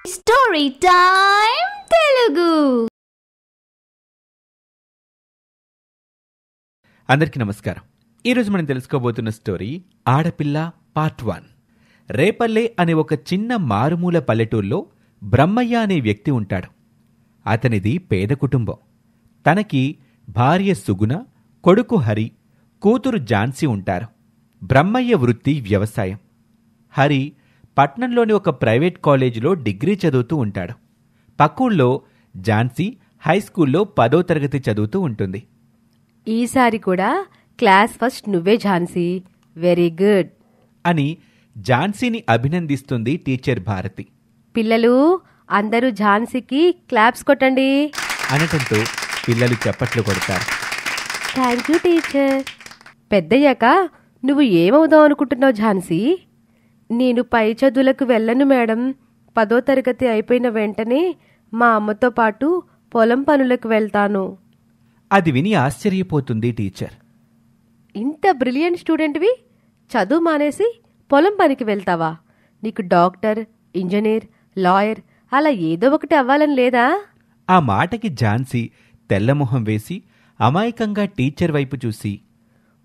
Story time Telugu. అందరికీ నమస్కారం. ఈరోజు మనం తెలుసుకోబోతున్న స్టోరీ ఆడపిల్ల పార్ట్ 1. రేపల్లె అనే ఒక చిన్న మారుమూల పల్లెటూరులో బ్రహ్మయ్య అనే వ్యక్తి ఉంటాడు. అతనిది పేద కుటుంబం. తనకి భార్య సుగుణ, కొడుకు హరి, కూతురు ఝాన్సీ ఉంటారు. బ్రహ్మయ్య వృత్తి వ్యవసాయం. హరి పట్నంలోని ఒక ప్రైవేట్ కాలేజీలో డిగ్రీ చదువుతూ ఉంటాడు. పక్కూళ్ళో ఝాన్సీ హైస్కూల్లో 10వ తరగతి చదువుతూ ఉంటుంది. ఈసారి కూడా క్లాస్ ఫస్ట్ నువ్వే ఝాన్సీ, వెరీ గుడ్ అని ఝాన్సీని అభినందిస్తుంది టీచర్ భారతి. పిల్లలు అందరూ ఝాన్సీకి క్లాప్స్ కొట్టండి అనటంతో పిల్లలు చప్పట్లు కొడతారు. Thank you teacher. పెద్దయ్యాక నువ్వు ఏమవుదాం అనుకుంటున్నావు ఝాన్సీ? నేను పై చదువులకు వెళ్ళను మేడం. 10వ తరగతి అయిపోయిన వెంటనే మా అమ్మతో పాటు పొలం పనులకు వెళ్తాను. అది విని ఆశ్చర్యపోతుంది టీచర్. ఇంత బ్రిలియంట్ స్టూడెంట్వి చదువు మానేసి పొలం పనికి వెళ్తావా? నీకు డాక్టర్, ఇంజనీర్, లాయర్ అలా ఏదో ఒకటి అవ్వాలని లేదా? ఆ మాటకి ఝాన్సీ తెల్లమొహం వేసి అమాయకంగా టీచర్ వైపు చూసి,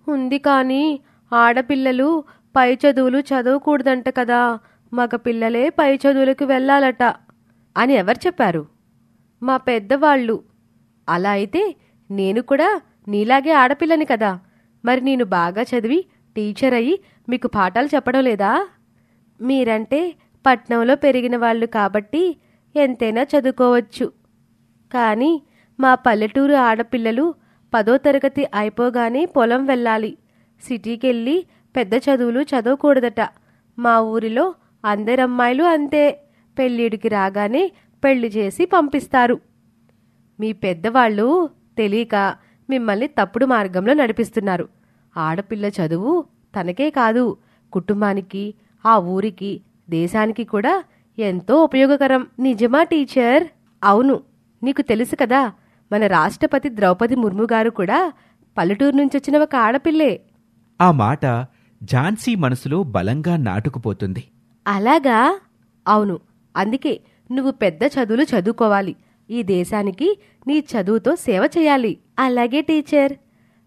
ఉంది కానీ ఆడపిల్లలు పై చదువులు చదవకూడదంట కదా, మగ పిల్లలే పై చదువులకు వెళ్ళాలట అని ఎవరు చెప్పారు? మా పెద్దవాళ్ళు. అలా అయితే నేను కూడా నీలాగే ఆడపిల్లని కదా, మరి నేను బాగా చదివి టీచర్ అయ్యి మీకు పాఠాలు చెప్పడం లేదా? మీరంటే పట్నంలో పెరిగిన వాళ్ళు కాబట్టి ఎంతైనా చదువుకోవచ్చు. కానీ మా పల్లెటూరు ఆడపిల్లలు 10వ తరగతి అయిపోగానే పొలం వెళ్ళాలి. సిటీకెళ్ళి పెద్ద చదువులు చదవకూడదట. మా ఊరిలో అందరమ్మాయిలు అంతే, పెళ్ళిడికి రాగానే పెళ్లి చేసి పంపిస్తారు. మీ పెద్దవాళ్ళు తెలియక మిమ్మల్ని తప్పుడు మార్గంలో నడిపిస్తున్నారు. ఆడపిల్ల చదువు తనకే కాదు, కుటుంబానికి, ఆ ఊరికి, దేశానికి కూడా ఎంతో ఉపయోగకరం. నిజమా టీచర్? అవును, నీకు తెలుసు కదా, మన రాష్ట్రపతి ద్రౌపది ముర్ము గారు కూడా పల్లెటూరు నుంచి వచ్చిన ఒక ఆడపిల్లే. ఆ మాట ఝాన్సీ మనసులో బలంగా నాటుకుపోతుంది. అలాగా? అవును. అందుకే నువ్వు పెద్ద చదువులు చదువుకోవాలి. ఈ దేశానికి నీ చదువుతో సేవ చేయాలి. అలాగే టీచర్.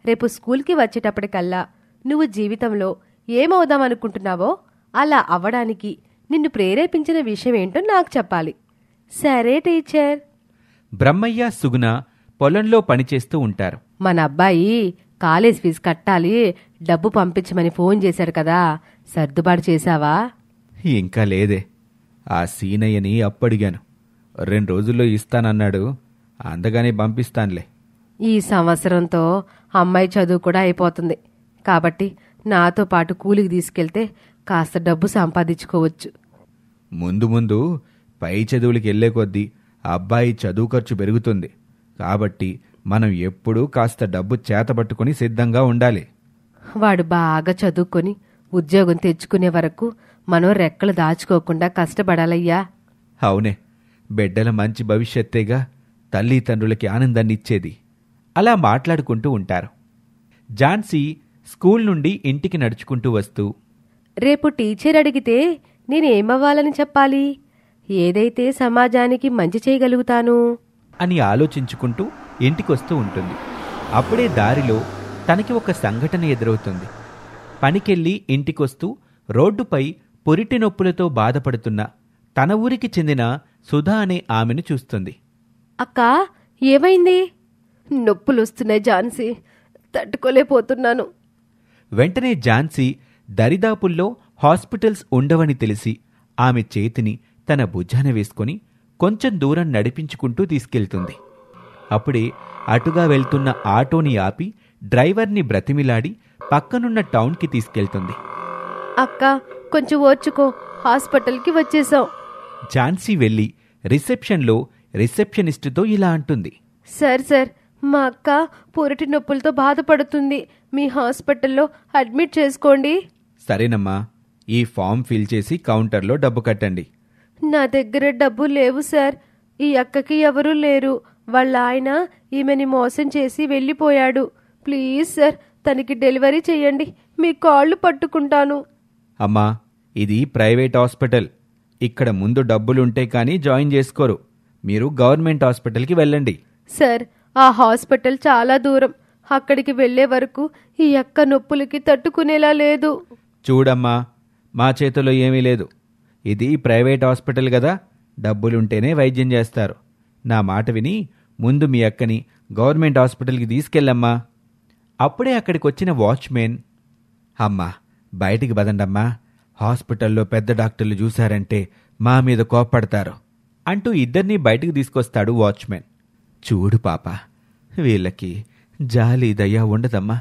రేపు స్కూల్కి వచ్చేటప్పటికల్లా నువ్వు జీవితంలో ఏమవుదామనుకుంటున్నావో అలా అవ్వడానికి నిన్ను ప్రేరేపించిన విషయం ఏంటో నాకు చెప్పాలి. సరే టీచర్. బ్రహ్మయ్య, సుగుణ పొలంలో పనిచేస్తూ ఉంటారు. మన అబ్బాయి కాలేజ్ ఫీజు కట్టాలి, డబ్బు పంపించమని ఫోన్ చేశాడు కదా, సర్దుబాటు చేశావా? ఇంకా లేదే. ఆ సీనయ్యని అప్పడిగాను. 2 రోజుల్లో ఇస్తానన్నాడు. అందగానే పంపిస్తానులే. ఈ సంవత్సరంతో అమ్మాయి చదువు కూడా అయిపోతుంది కాబట్టి నాతో పాటు కూలికి తీసుకెళ్తే కాస్త డబ్బు సంపాదించుకోవచ్చు. ముందు ముందు పై చదువులకి వెళ్లే కొద్దీ అబ్బాయి చదువు ఖర్చు పెరుగుతుంది. కాబట్టి మనం ఎప్పుడూ కాస్త డబ్బు చేతబట్టుకుని సిద్ధంగా ఉండాలి. వాడు బాగా చదువుకొని ఉద్యోగం తెచ్చుకునే వరకు మనం రెక్కలు దాచుకోకుండా కష్టపడాలయ్యా. అవునే, బిడ్డల మంచి భవిష్యత్తేగా తల్లిదండ్రులకి ఆనందాన్నిచ్చేది. అలా మాట్లాడుకుంటూ ఉంటారు. ఝాన్సీ స్కూల్ నుండి ఇంటికి నడుచుకుంటూ వస్తూ, రేపు టీచర్ అడిగితే నేనేమవ్వాలని చెప్పాలి? ఏదైతే సమాజానికి మంచి చేయగలుగుతాను అని ఆలోచించుకుంటూ ఇంటికొస్తూ ఉంటుంది. అప్పుడే దారిలో తనకి ఒక సంఘటన ఎదురవుతుంది. పనికెళ్ళి ఇంటికొస్తూ రోడ్డుపై పురిటి నొప్పులతో బాధపడుతున్న తన ఊరికి చెందిన సుధా అనే ఆమెను చూస్తుంది. అక్కా, ఏమైంది? నొప్పులొస్తున్నాయి ఝాన్సీ, తట్టుకోలేకపోతున్నాను. వెంటనే ఝాన్సీ దరిదాపుల్లో హాస్పిటల్స్ ఉండవని తెలిసి ఆమె చేతిని తన భుజాన వేసుకుని కొంచెం దూరం నడిపించుకుంటూ తీసుకెళ్తుంది. అప్పుడే అటుగా వెళ్తున్న ఆటోని ఆపి డ్రైవర్ని బ్రతిమిలాడి పక్కనున్న టౌన్కి తీసుకెళ్తుంది. అక్క, కొంచెం ఓర్చుకో, హాస్పిటల్కి వచ్చేసాం. ఝాన్సీ వెళ్లి రిసెప్షన్లో రిసెప్షనిస్టుతో ఇలా అంటుంది. సార్, మా అక్క పురిటి నొప్పులతో బాధపడుతుంది. మీ హాస్పిటల్లో అడ్మిట్ చేసుకోండి. సరేనమ్మా, ఈ ఫామ్ ఫిల్ చేసి కౌంటర్లో డబ్బు కట్టండి. నా దగ్గర డబ్బు లేవు సార్. ఈ అక్కకి ఎవరూ లేరు. వాళ్ళ ఆయన ఈమెని మోసం చేసి వెళ్ళిపోయాడు. ప్లీజ్ సార్, తనకి డెలివరీ చెయ్యండి, మీ కాళ్ళు పట్టుకుంటాను. అమ్మా, ఇది ప్రైవేట్ హాస్పిటల్. ఇక్కడ ముందు డబ్బులుంటే కానీ జాయిన్ చేసుకోరు. మీరు గవర్నమెంట్ హాస్పిటల్కి వెళ్ళండి. సార్, ఆ హాస్పిటల్ చాలా దూరం. అక్కడికి వెళ్లే వరకు ఈ అక్క నొప్పులకి తట్టుకునేలా లేదు. చూడమ్మా, మా చేతిలో ఏమీ లేదు. ఇది ప్రైవేట్ హాస్పిటల్ కదా, డబ్బులుంటేనే వైద్యం చేస్తారు. నా మాట విని ముందు మీ అక్కని గవర్నమెంట్ హాస్పిటల్కి తీసుకెళ్ళమ్మా. అప్పుడే అక్కడికొచ్చిన వాచ్మెన్, అమ్మా బయటికి పదండమ్మా, హాస్పిటల్లో పెద్ద డాక్టర్లు చూశారంటే మా మీద కోప్పడతారు అంటూ ఇద్దరినీ బయటికి తీసుకొస్తాడు వాచ్మెన్. చూడు పాప, వీళ్ళకి జాలి దయ ఉండదమ్మా.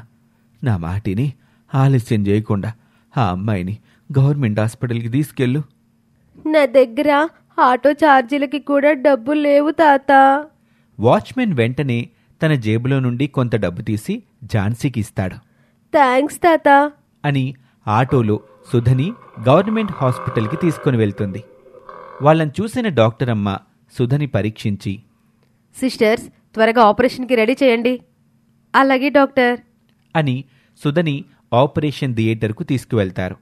నా మాటిని ఆలస్యం చేయకుండా ఆ అమ్మాయిని గవర్నమెంట్ హాస్పిటల్కి తీసుకెళ్ళు. నా దగ్గర ఆటో ఛార్జీలకి కూడా డబ్బులు లేవు తాత. వాచ్మెన్ వెంటనే తన జేబులో నుండి కొంత డబ్బు తీసి ఝాన్సీకి ఇస్తాడు. థ్యాంక్స్ తాత అని ఆటోలో సుధని గవర్నమెంట్ హాస్పిటల్కి తీసుకుని వెళ్తుంది. వాళ్ళని చూసిన డాక్టర్ అమ్మ సుధని పరీక్షించి, సిస్టర్స్, త్వరగా ఆపరేషన్కి రెడీ చేయండి. అలాగే డాక్టర్ అని సుధని ఆపరేషన్ థియేటర్కు తీసుకువెళ్తారు.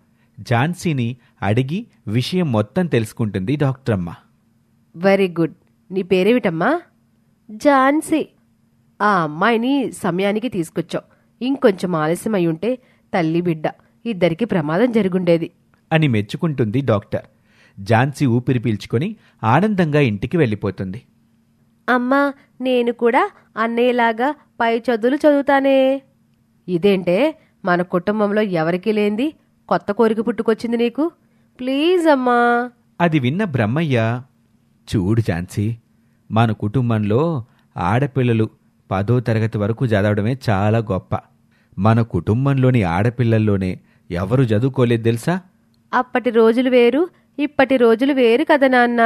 ఝాన్సీని అడిగి విషయం మొత్తం తెలుసుకుంటుంది డాక్టర్ అమ్మ. Very good. నీ పేరేమిటమ్మా? ఝాన్సీ. ఆ అమ్మాయిని సమయానికి తీసుకొచ్చావు. ఇంకొంచెం ఆలస్యం అయి ఉంటే తల్లి బిడ్డ ఇద్దరికి ప్రమాదం జరుగుండేది అని మెచ్చుకుంటుంది డాక్టర్. ఝాన్సీ ఊపిరి పీల్చుకొని ఆనందంగా ఇంటికి వెళ్ళిపోతుంది. అమ్మా, నేను కూడా అన్నయ్యలాగా పై చదువులు చదువుతానే. ఇదేంటే, మన కుటుంబంలో ఎవరికీ లేంది కొత్త కోరిక పుట్టుకొచ్చింది నీకు? ప్లీజ్ అమ్మా. అది విన్న బ్రహ్మయ్య, చూడు ఝాన్సీ, మన కుటుంబంలో ఆడపిల్లలు 10వ తరగతి వరకు చదవడమే చాలా గొప్ప. మన కుటుంబంలోని ఆడపిల్లల్లోనే ఎవరు చదువుకోలేదు తెలుసా? అప్పటి రోజులు వేరు, ఇప్పటి రోజులు వేరు కదా నాన్న.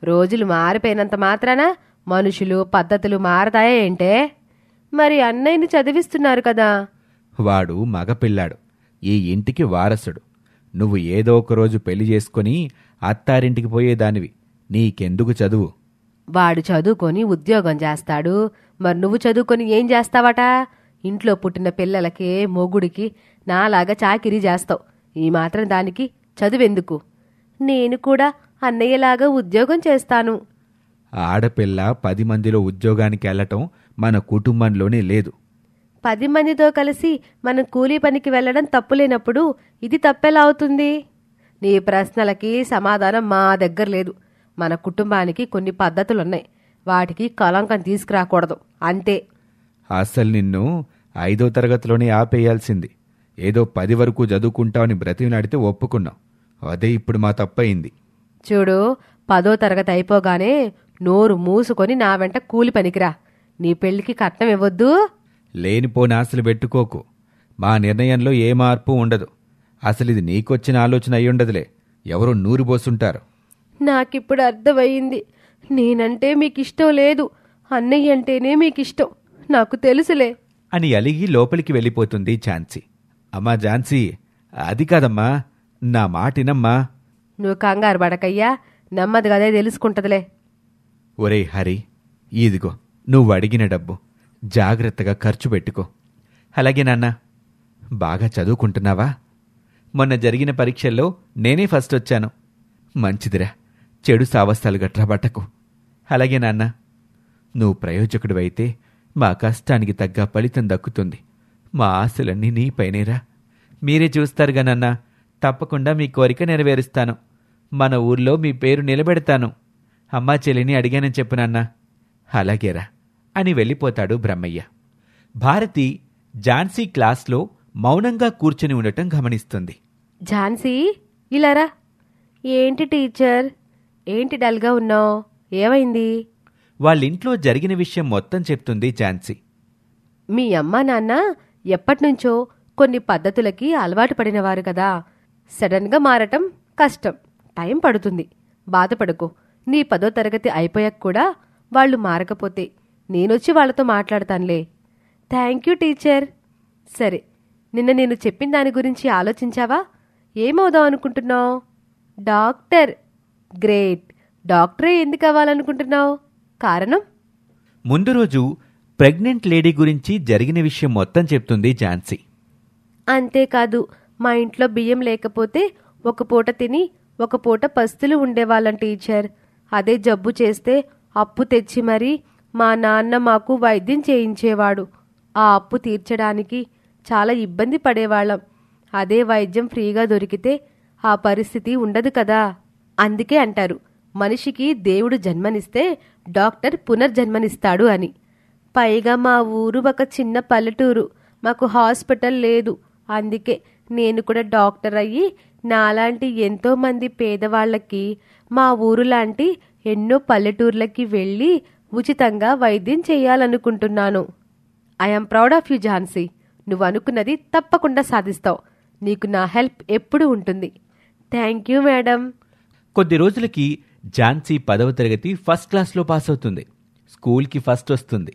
రోజులు మారిపోయినంత మాత్రాన మనుషులు పద్ధతులు మారతాయా ఏంటే? మరి అన్నయ్యని చదివిస్తున్నారు కదా. వాడు మగపిల్లాడు, ఈ ఇంటికి వారసుడు. నువ్వు ఏదో ఒకరోజు పెళ్లి చేసుకుని అత్తారింటికి పోయేదానివి. నీకెందుకు చదువు? వాడు చదువుకొని ఉద్యోగం చేస్తాడు. మరి నువ్వు చదువుకొని ఏం చేస్తావట? ఇంట్లో పుట్టిన పిల్లలకే మొగుడికి నాలాగా చాకిరీ చేస్తావు. ఈ మాత్రం దానికి చదువెందుకు? నేను కూడా అన్నయ్యలాగా ఉద్యోగం చేస్తాను. ఆడపిల్ల 10 మందిలో ఉద్యోగానికి వెళ్లటం మన కుటుంబంలోనే లేదు. 10 మందితో కలిసి మనం కూలీ పనికి వెళ్లడం తప్పులేనప్పుడు ఇది తప్పెలా అవుతుంది? నీ ప్రశ్నలకి సమాధానం మా దగ్గర లేదు. మన కుటుంబానికి కొన్ని పద్ధతులున్నాయి. వాటికి కళంకం తీసుకురాకూడదు, అంతే. అసలు నిన్ను 5వ తరగతిలోనే ఆపేయాల్సింది. ఏదో 10 వరకు చదువుకుంటావని బ్రతిమలాడితే ఒప్పుకున్నావు. అదే ఇప్పుడు మా తప్పయింది. చూడు, 10వ తరగతి అయిపోగానే నోరు మూసుకొని నా వెంట కూలి పనికిరా. నీ పెళ్లికి కట్నం ఇవ్వొద్దు. లేనిపోని ఆశలు పెట్టుకోకు. మా నిర్ణయంలో ఏ మార్పు ఉండదు. అసలు ఇది నీకొచ్చిన ఆలోచన అయ్యుండదులే, ఎవరో నూరు పోసుంటారు. నాకిప్పుడు అర్థమయ్యింది. నేనంటే మీకిష్టం లేదు, అన్నయ్య అంటేనే మీకిష్టం. నాకు తెలుసులే అని అలిగి లోపలికి వెళ్ళిపోతుంది ఝాన్సీ. అమ్మా ఝాన్సీ, అది కాదమ్మా, నా మాటినమ్మా. నువ్వు కంగారు పడకయ్యా, నెమ్మదిగానే తెలుసుకుంటదిలే. ఒరే హరి, ఇదిగో నువ్వు అడిగిన డబ్బు, జాగ్రత్తగా ఖర్చు పెట్టుకో. అలాగే నాన్న. బాగా చదువుకుంటున్నావా? మొన్న జరిగిన పరీక్షల్లో నేనే ఫస్ట్ వచ్చాను. మంచిదిరా, చెడు సావస్థలు గట్రా పట్టకు. అలాగే నాన్న. నువ్వు ప్రయోజకుడివైతే మా కష్టానికి తగ్గ ఫలితం దక్కుతుంది. మా ఆశలన్నీ నీపైనేరా. మీరే చూస్తారుగా నాన్న, తప్పకుండా మీ కోరిక నెరవేరుస్తాను. మన ఊర్లో మీ పేరు నిలబెడతాను. అమ్మా చెల్లిని అడిగానని చెప్పు నాన్న. అలాగేరా అని వెళ్ళిపోతాడు బ్రహ్మయ్య. భారతి ఝాన్సీ క్లాస్లో మౌనంగా కూర్చుని ఉండటం గమనిస్తుంది. ఝాన్సీ, ఇలారా. ఏంటి టీచర్, ఏంటి డల్గా ఉన్నావు? ఏమైంది? వాళ్ళింట్లో జరిగిన విషయం మొత్తం చెప్తుంది ఝాన్సీ. మీ అమ్మా నాన్న ఎప్పటినుంచో కొన్ని పద్ధతులకి అలవాటు పడినవారు కదా. సడన్గా మారటం కష్టం, టైం పడుతుంది. బాధపడకు. నీ 10వ తరగతి అయిపోయాక కూడా వాళ్ళు మారకపోతే నేనొచ్చి వాళ్ళతో మాట్లాడతానులే. Thank you teacher. సరే, నిన్న నేను చెప్పిన దాని గురించి ఆలోచించావా? ఏమవుదాం అనుకుంటున్నావు? డాక్టర్. గ్రేట్. డాక్టరే ఎందుకు అవ్వాలనుకుంటున్నావు? కారణం? ముందు రోజు ప్రెగ్నెంట్ లేడీ గురించి జరిగిన విషయం మొత్తం చెప్తుంది ఝాన్సీ. అంతేకాదు, మా ఇంట్లో బియ్యం లేకపోతే ఒక పూట తిని ఒక పూట పస్తులు ఉండేవాళ్ళం టీచర్. అదే జబ్బు చేస్తే అప్పు తెచ్చి మరీ మా నాన్న మాకు వైద్యం చేయించేవాడు. ఆ అప్పు తీర్చడానికి చాలా ఇబ్బంది పడేవాళ్ళం. అదే వైద్యం ఫ్రీగా దొరికితే ఆ పరిస్థితి ఉండదు కదా. అందుకే అంటారు, మనిషికి దేవుడు జన్మనిస్తే డాక్టర్ పునర్జన్మనిస్తాడు అని. పైగా మా ఊరు ఒక చిన్న పల్లెటూరు, మాకు హాస్పిటల్ లేదు. అందుకే నేను కూడా డాక్టర్ అయ్యి నాలాంటి ఎంతో మంది పేదవాళ్ళకి మా ఊరు లాంటి ఎన్నో పల్లెటూర్లకి వెళ్ళి ఉచితంగా వైద్యం చేయాలనుకుంటున్నాను. I'm proud of you Jhansi. నువ్వు అనుకున్నది తప్పకుండా సాధిస్తావు. నీకు నా హెల్ప్ ఎప్పుడూ ఉంటుంది. Thank you madam. కొద్ది రోజులకి ఝాన్సీ 10వ తరగతి ఫస్ట్ క్లాస్లో పాస్ అవుతుంది. స్కూల్కి ఫస్ట్ వస్తుంది.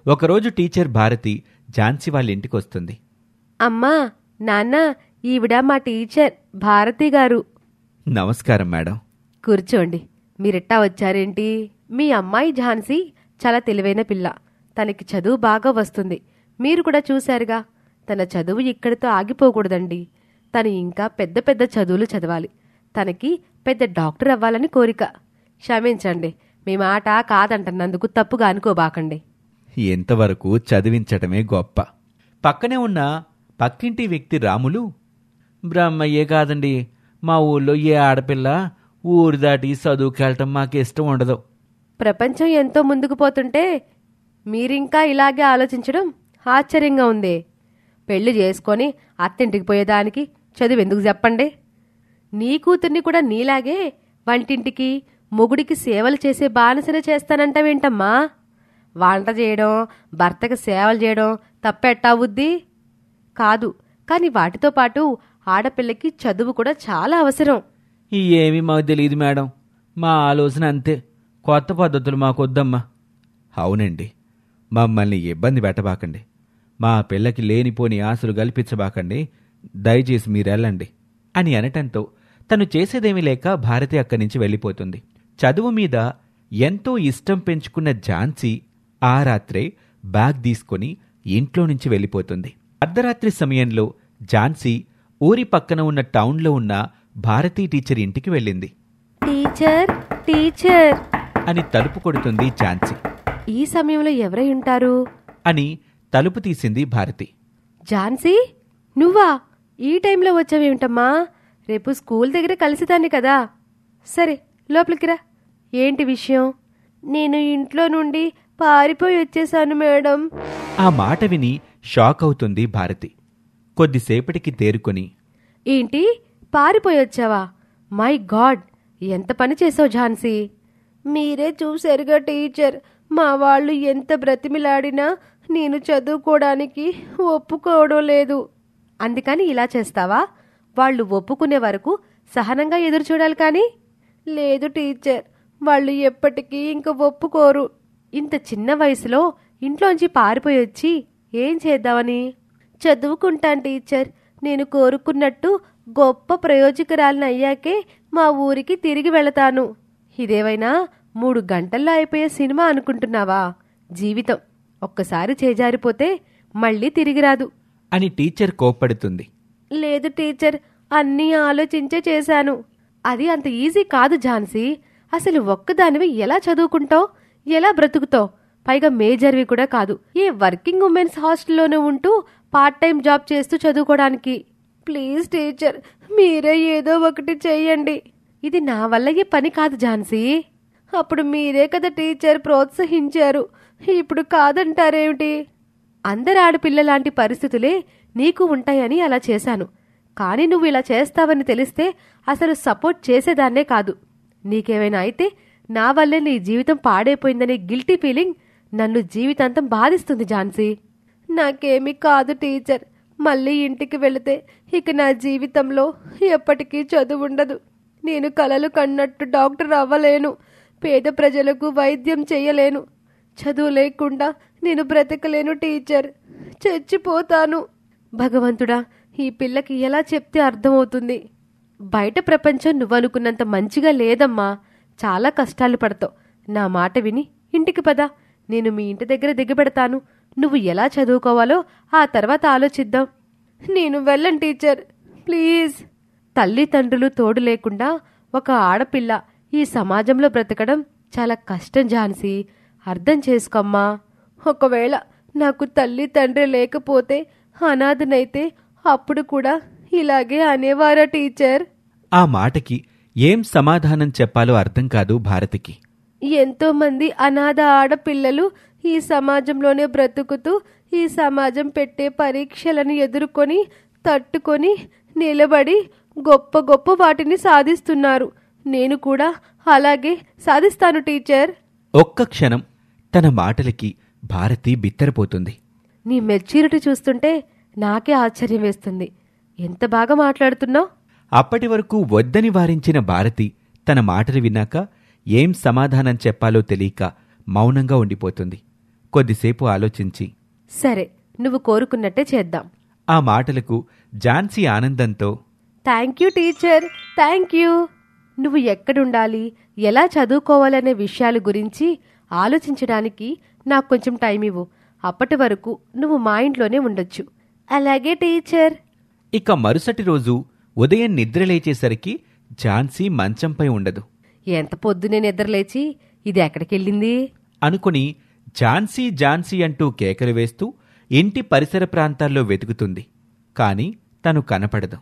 ఒకరోజు టీచర్ భారతి ఝాన్సీ వాళ్ళ ఇంటికి వస్తుంది. అమ్మా, నాన్న, ఈవిడ మా టీచర్ భారతి గారు. నమస్కారం మేడం. కూర్చోండి. మీరెట్టా వచ్చారేంటి? మీ అమ్మాయి ఝాన్సీ చాలా తెలివైన పిల్ల. తనకి చదువు బాగా వస్తుంది. మీరు కూడా చూశారుగా. తన చదువు ఇక్కడితో ఆగిపోకూడదండి. తను ఇంకా పెద్ద పెద్ద చదువులు చదవాలి. తనకి పెద్ద డాక్టర్ అవ్వాలని కోరిక. క్షమించండి, మీ మాట కాదంటున్నందుకు తప్పుగా అనుకోబాకండి. ఎంతవరకు చదివించటమే గొప్ప. పక్కనే ఉన్న పక్కింటి వ్యక్తి రాములు, బ్రహ్మయ్యే కాదండి, మా ఊళ్ళో ఏ ఆడపిల్ల ఊరు దాటి చదువుకెళ్ళటం మాకు ఇష్టం ఉండదు. ప్రపంచం ఎంతో ముందుకు పోతుంటే మీరింకా ఇలాగే ఆలోచించడం ఆశ్చర్యంగా ఉందే. పెళ్లి చేసుకొని అత్తింటికి పోయేదానికి చదువు ఎందుకు చెప్పండి? నీ కూతుర్ని కూడా నీలాగే వంటింటికి మొగుడికి సేవలు చేసే బానిసనే చేస్తానంటావేంటమ్మా? వంట చేయడం, భర్తకి సేవలు చేయడం తప్పెట్టావుద్ది కాదు. కానీ వాటితో పాటు ఆడపిల్లకి చదువు కూడా చాలా అవసరం. ఏమీ మాకు తెలియదు మేడం. మా ఆలోచన అంతే. కొత్త పద్ధతులు మాకొద్దమ్మా. అవునండి, మమ్మల్ని ఇబ్బంది పెట్టబాకండి. మా పిల్లకి లేనిపోని ఆశలు కల్పించబాకండి. దయచేసి మీరెళ్ళండి అని అనటంతో తను చేసేదేమీ లేక భారతి అక్కడి నుంచి వెళ్ళిపోతుంది. చదువు మీద ఎంతో ఇష్టం పెంచుకున్న ఝాన్సీ ఆ రాత్రే బ్యాగ్ తీసుకుని ఇంట్లో నుంచి వెళ్ళిపోతుంది. అర్ధరాత్రి సమయంలో ఝాన్సీ ఊరి పక్కన ఉన్న టౌన్లో ఉన్న భారతీ టీచర్ ఇంటికి వెళ్ళింది. టీచర్, టీచర్ అని తలుపు కొడుతుంది ఝాన్సీ. ఈ సమయంలో ఎవరై ఉంటారు అని తలుపు తీసింది భారతి. ఝాన్సీ, నువ్వా? ఈ టైంలో వచ్చావేమిటమ్మా? రేపు స్కూల్ దగ్గర కలిసిదాన్ని కదా. సరే, లోపలికి రా. ఏంటి విషయం? నేను ఇంట్లో నుండి పారిపోయి వచ్చేశాను మేడం. ఆ మాట విని షాక్ అవుతుంది భారతి. కొద్దిసేపటికి తేరుకొని, ఏంటి, పారిపోయొచ్చావా? మై గాడ్, ఎంత పని చేసావు ఝాన్సీ. మీరే చూశారుగా టీచర్, మా వాళ్ళు ఎంత బ్రతిమిలాడినా నేను చదువుకోవడానికి ఒప్పుకోవడం లేదు. అందుకని ఇలా చేస్తావా? వాళ్ళు ఒప్పుకునే వరకు సహనంగా ఎదురు చూడాలి. కానీ లేదు టీచర్, వాళ్ళు ఎప్పటికీ ఇంక ఒప్పుకోరు. ఇంత చిన్న వయసులో ఇంట్లోంచి పారిపోయొచ్చి ఏం చేద్దామని? చదువుకుంటాను టీచర్. నేను కోరుకున్నట్టు గొప్ప ప్రయోజకురాలిని అయ్యాకే మా ఊరికి తిరిగి వెళతాను. ఇదేవైనా 3 గంటల్లో అయిపోయే సినిమా అనుకుంటున్నావా? జీవితం ఒక్కసారి చేజారిపోతే మళ్ళీ తిరిగిరాదు అని టీచర్ కోప్పడుతుంది. లేదు టీచర్, అన్నీ ఆలోచించే చేశాను. అది అంత ఈజీ కాదు ఝాన్సీ. అసలు ఒక్కదానివి ఎలా చదువుకుంటావు? ఎలా బ్రతుకుతావు? పైగా మేజర్వి కూడా కాదు. ఏ వర్కింగ్ ఉమెన్స్ హాస్టల్లోనే ఉంటూ పార్ట్ టైం జాబ్ చేస్తూ చదువుకోవడానికి. ప్లీజ్ టీచర్, మీరే ఏదో ఒకటి చెయ్యండి. ఇది నా వల్ల ఏ పని కాదు ఝాన్సీ. అప్పుడు మీరే కదా టీచర్ ప్రోత్సహించారు. ఇప్పుడు కాదంటారేమిటి? అందరు ఆడపిల్లలాంటి పరిస్థితులే నీకు ఉంటాయని అలా చేశాను. కానీ నువ్వు ఇలా చేస్తావని తెలిస్తే అసలు సపోర్ట్ చేసేదాన్నే కాదు. నీకేమైనా అయితే నా వల్లే నీ జీవితం పాడైపోయిందనే గిల్టీ ఫీలింగ్ నన్ను జీవితాంతం బాధిస్తుంది ఝాన్సీ. నాకేమీ కాదు టీచర్. మళ్ళీ ఇంటికి వెళితే ఇక నా జీవితంలో ఎప్పటికీ చదువుండదు. నేను కలలు కన్నట్టు డాక్టర్ అవ్వలేను. పేద ప్రజలకు వైద్యం చెయ్యలేను. చదువు లేకుండా నేను బ్రతకలేను టీచర్. చచ్చిపోతాను. భగవంతుడా, ఈ పిల్లకి ఎలా చెప్తే అర్థమవుతుంది? బయట ప్రపంచం నువ్వనుకున్నంత మంచిగా లేదమ్మా. చాలా కష్టాలు పడతావు. నా మాట విని ఇంటికి పద. నేను మీ ఇంటి దగ్గర దిగబెడతాను. నువ్వు ఎలా చదువుకోవాలో ఆ తర్వాత ఆలోచిద్దాం. నేను వెళ్ళను టీచర్, ప్లీజ్. తల్లిదండ్రులు తోడు లేకుండా ఒక ఆడపిల్ల ఈ సమాజంలో బ్రతకడం చాలా కష్టం ఝాన్సీ. అర్థం చేసుకోమ్మా. ఒకవేళ నాకు తల్లి తండ్రి లేకపోతే, అనాథనైతే అప్పుడు కూడా ఇలాగే అనేవారా టీచర్? ఆ మాటకి ఏం సమాధానం చెప్పాలో అర్థం కాదు భారతికి. ఎంతో మంది అనాథ ఆడపిల్లలు ఈ సమాజంలోనే బ్రతుకుతూ ఈ సమాజం పెట్టే పరీక్షలను ఎదుర్కొని తట్టుకొని నిలబడి గొప్ప గొప్ప వాటిని సాధిస్తున్నారు. నేను కూడా అలాగే సాధిస్తాను టీచర్. ఒక్క క్షణం తన మాటలకి భారతి బిత్తరపోతుంది. నీ మెచ్యూరిటీ చూస్తుంటే నాకే ఆశ్చర్యం వేస్తుంది. ఎంత బాగా మాట్లాడుతున్నావు. అప్పటి వరకు వద్దని వారించిన భారతి తన మాటలు విన్నాక ఏం సమాధానం చెప్పాలో తెలియక మౌనంగా ఉండిపోతుంది. కొద్దిసేపు ఆలోచించి, సరే, నువ్వు కోరుకున్నట్టే చేద్దాం. ఆ మాటలకు ఝాన్సీ ఆనందంతో, thank you teacher, thank you. నువ్వు ఎక్కడుండాలి, ఎలా చదువుకోవాలనే విషయాల గురించి ఆలోచించడానికి నాకు కొంచెం టైం ఇవ్వు. అప్పటి వరకు నువ్వు మా ఇంట్లోనే ఉండొచ్చు. అలాగే టీచర్. ఇక మరుసటి రోజు ఉదయం నిద్రలేచేసరికి ఝాన్సీ మంచంపై ఉండదు. ఎంత పొద్దునే నిద్రలేచి ఇది ఎక్కడికెళ్ళింది అనుకుని ఝాన్సీ ఝాన్సీ అంటూ కేకలు వేస్తూ ఇంటి పరిసర ప్రాంతాల్లో వెతుకుతుంది. కాని తను కనపడదు.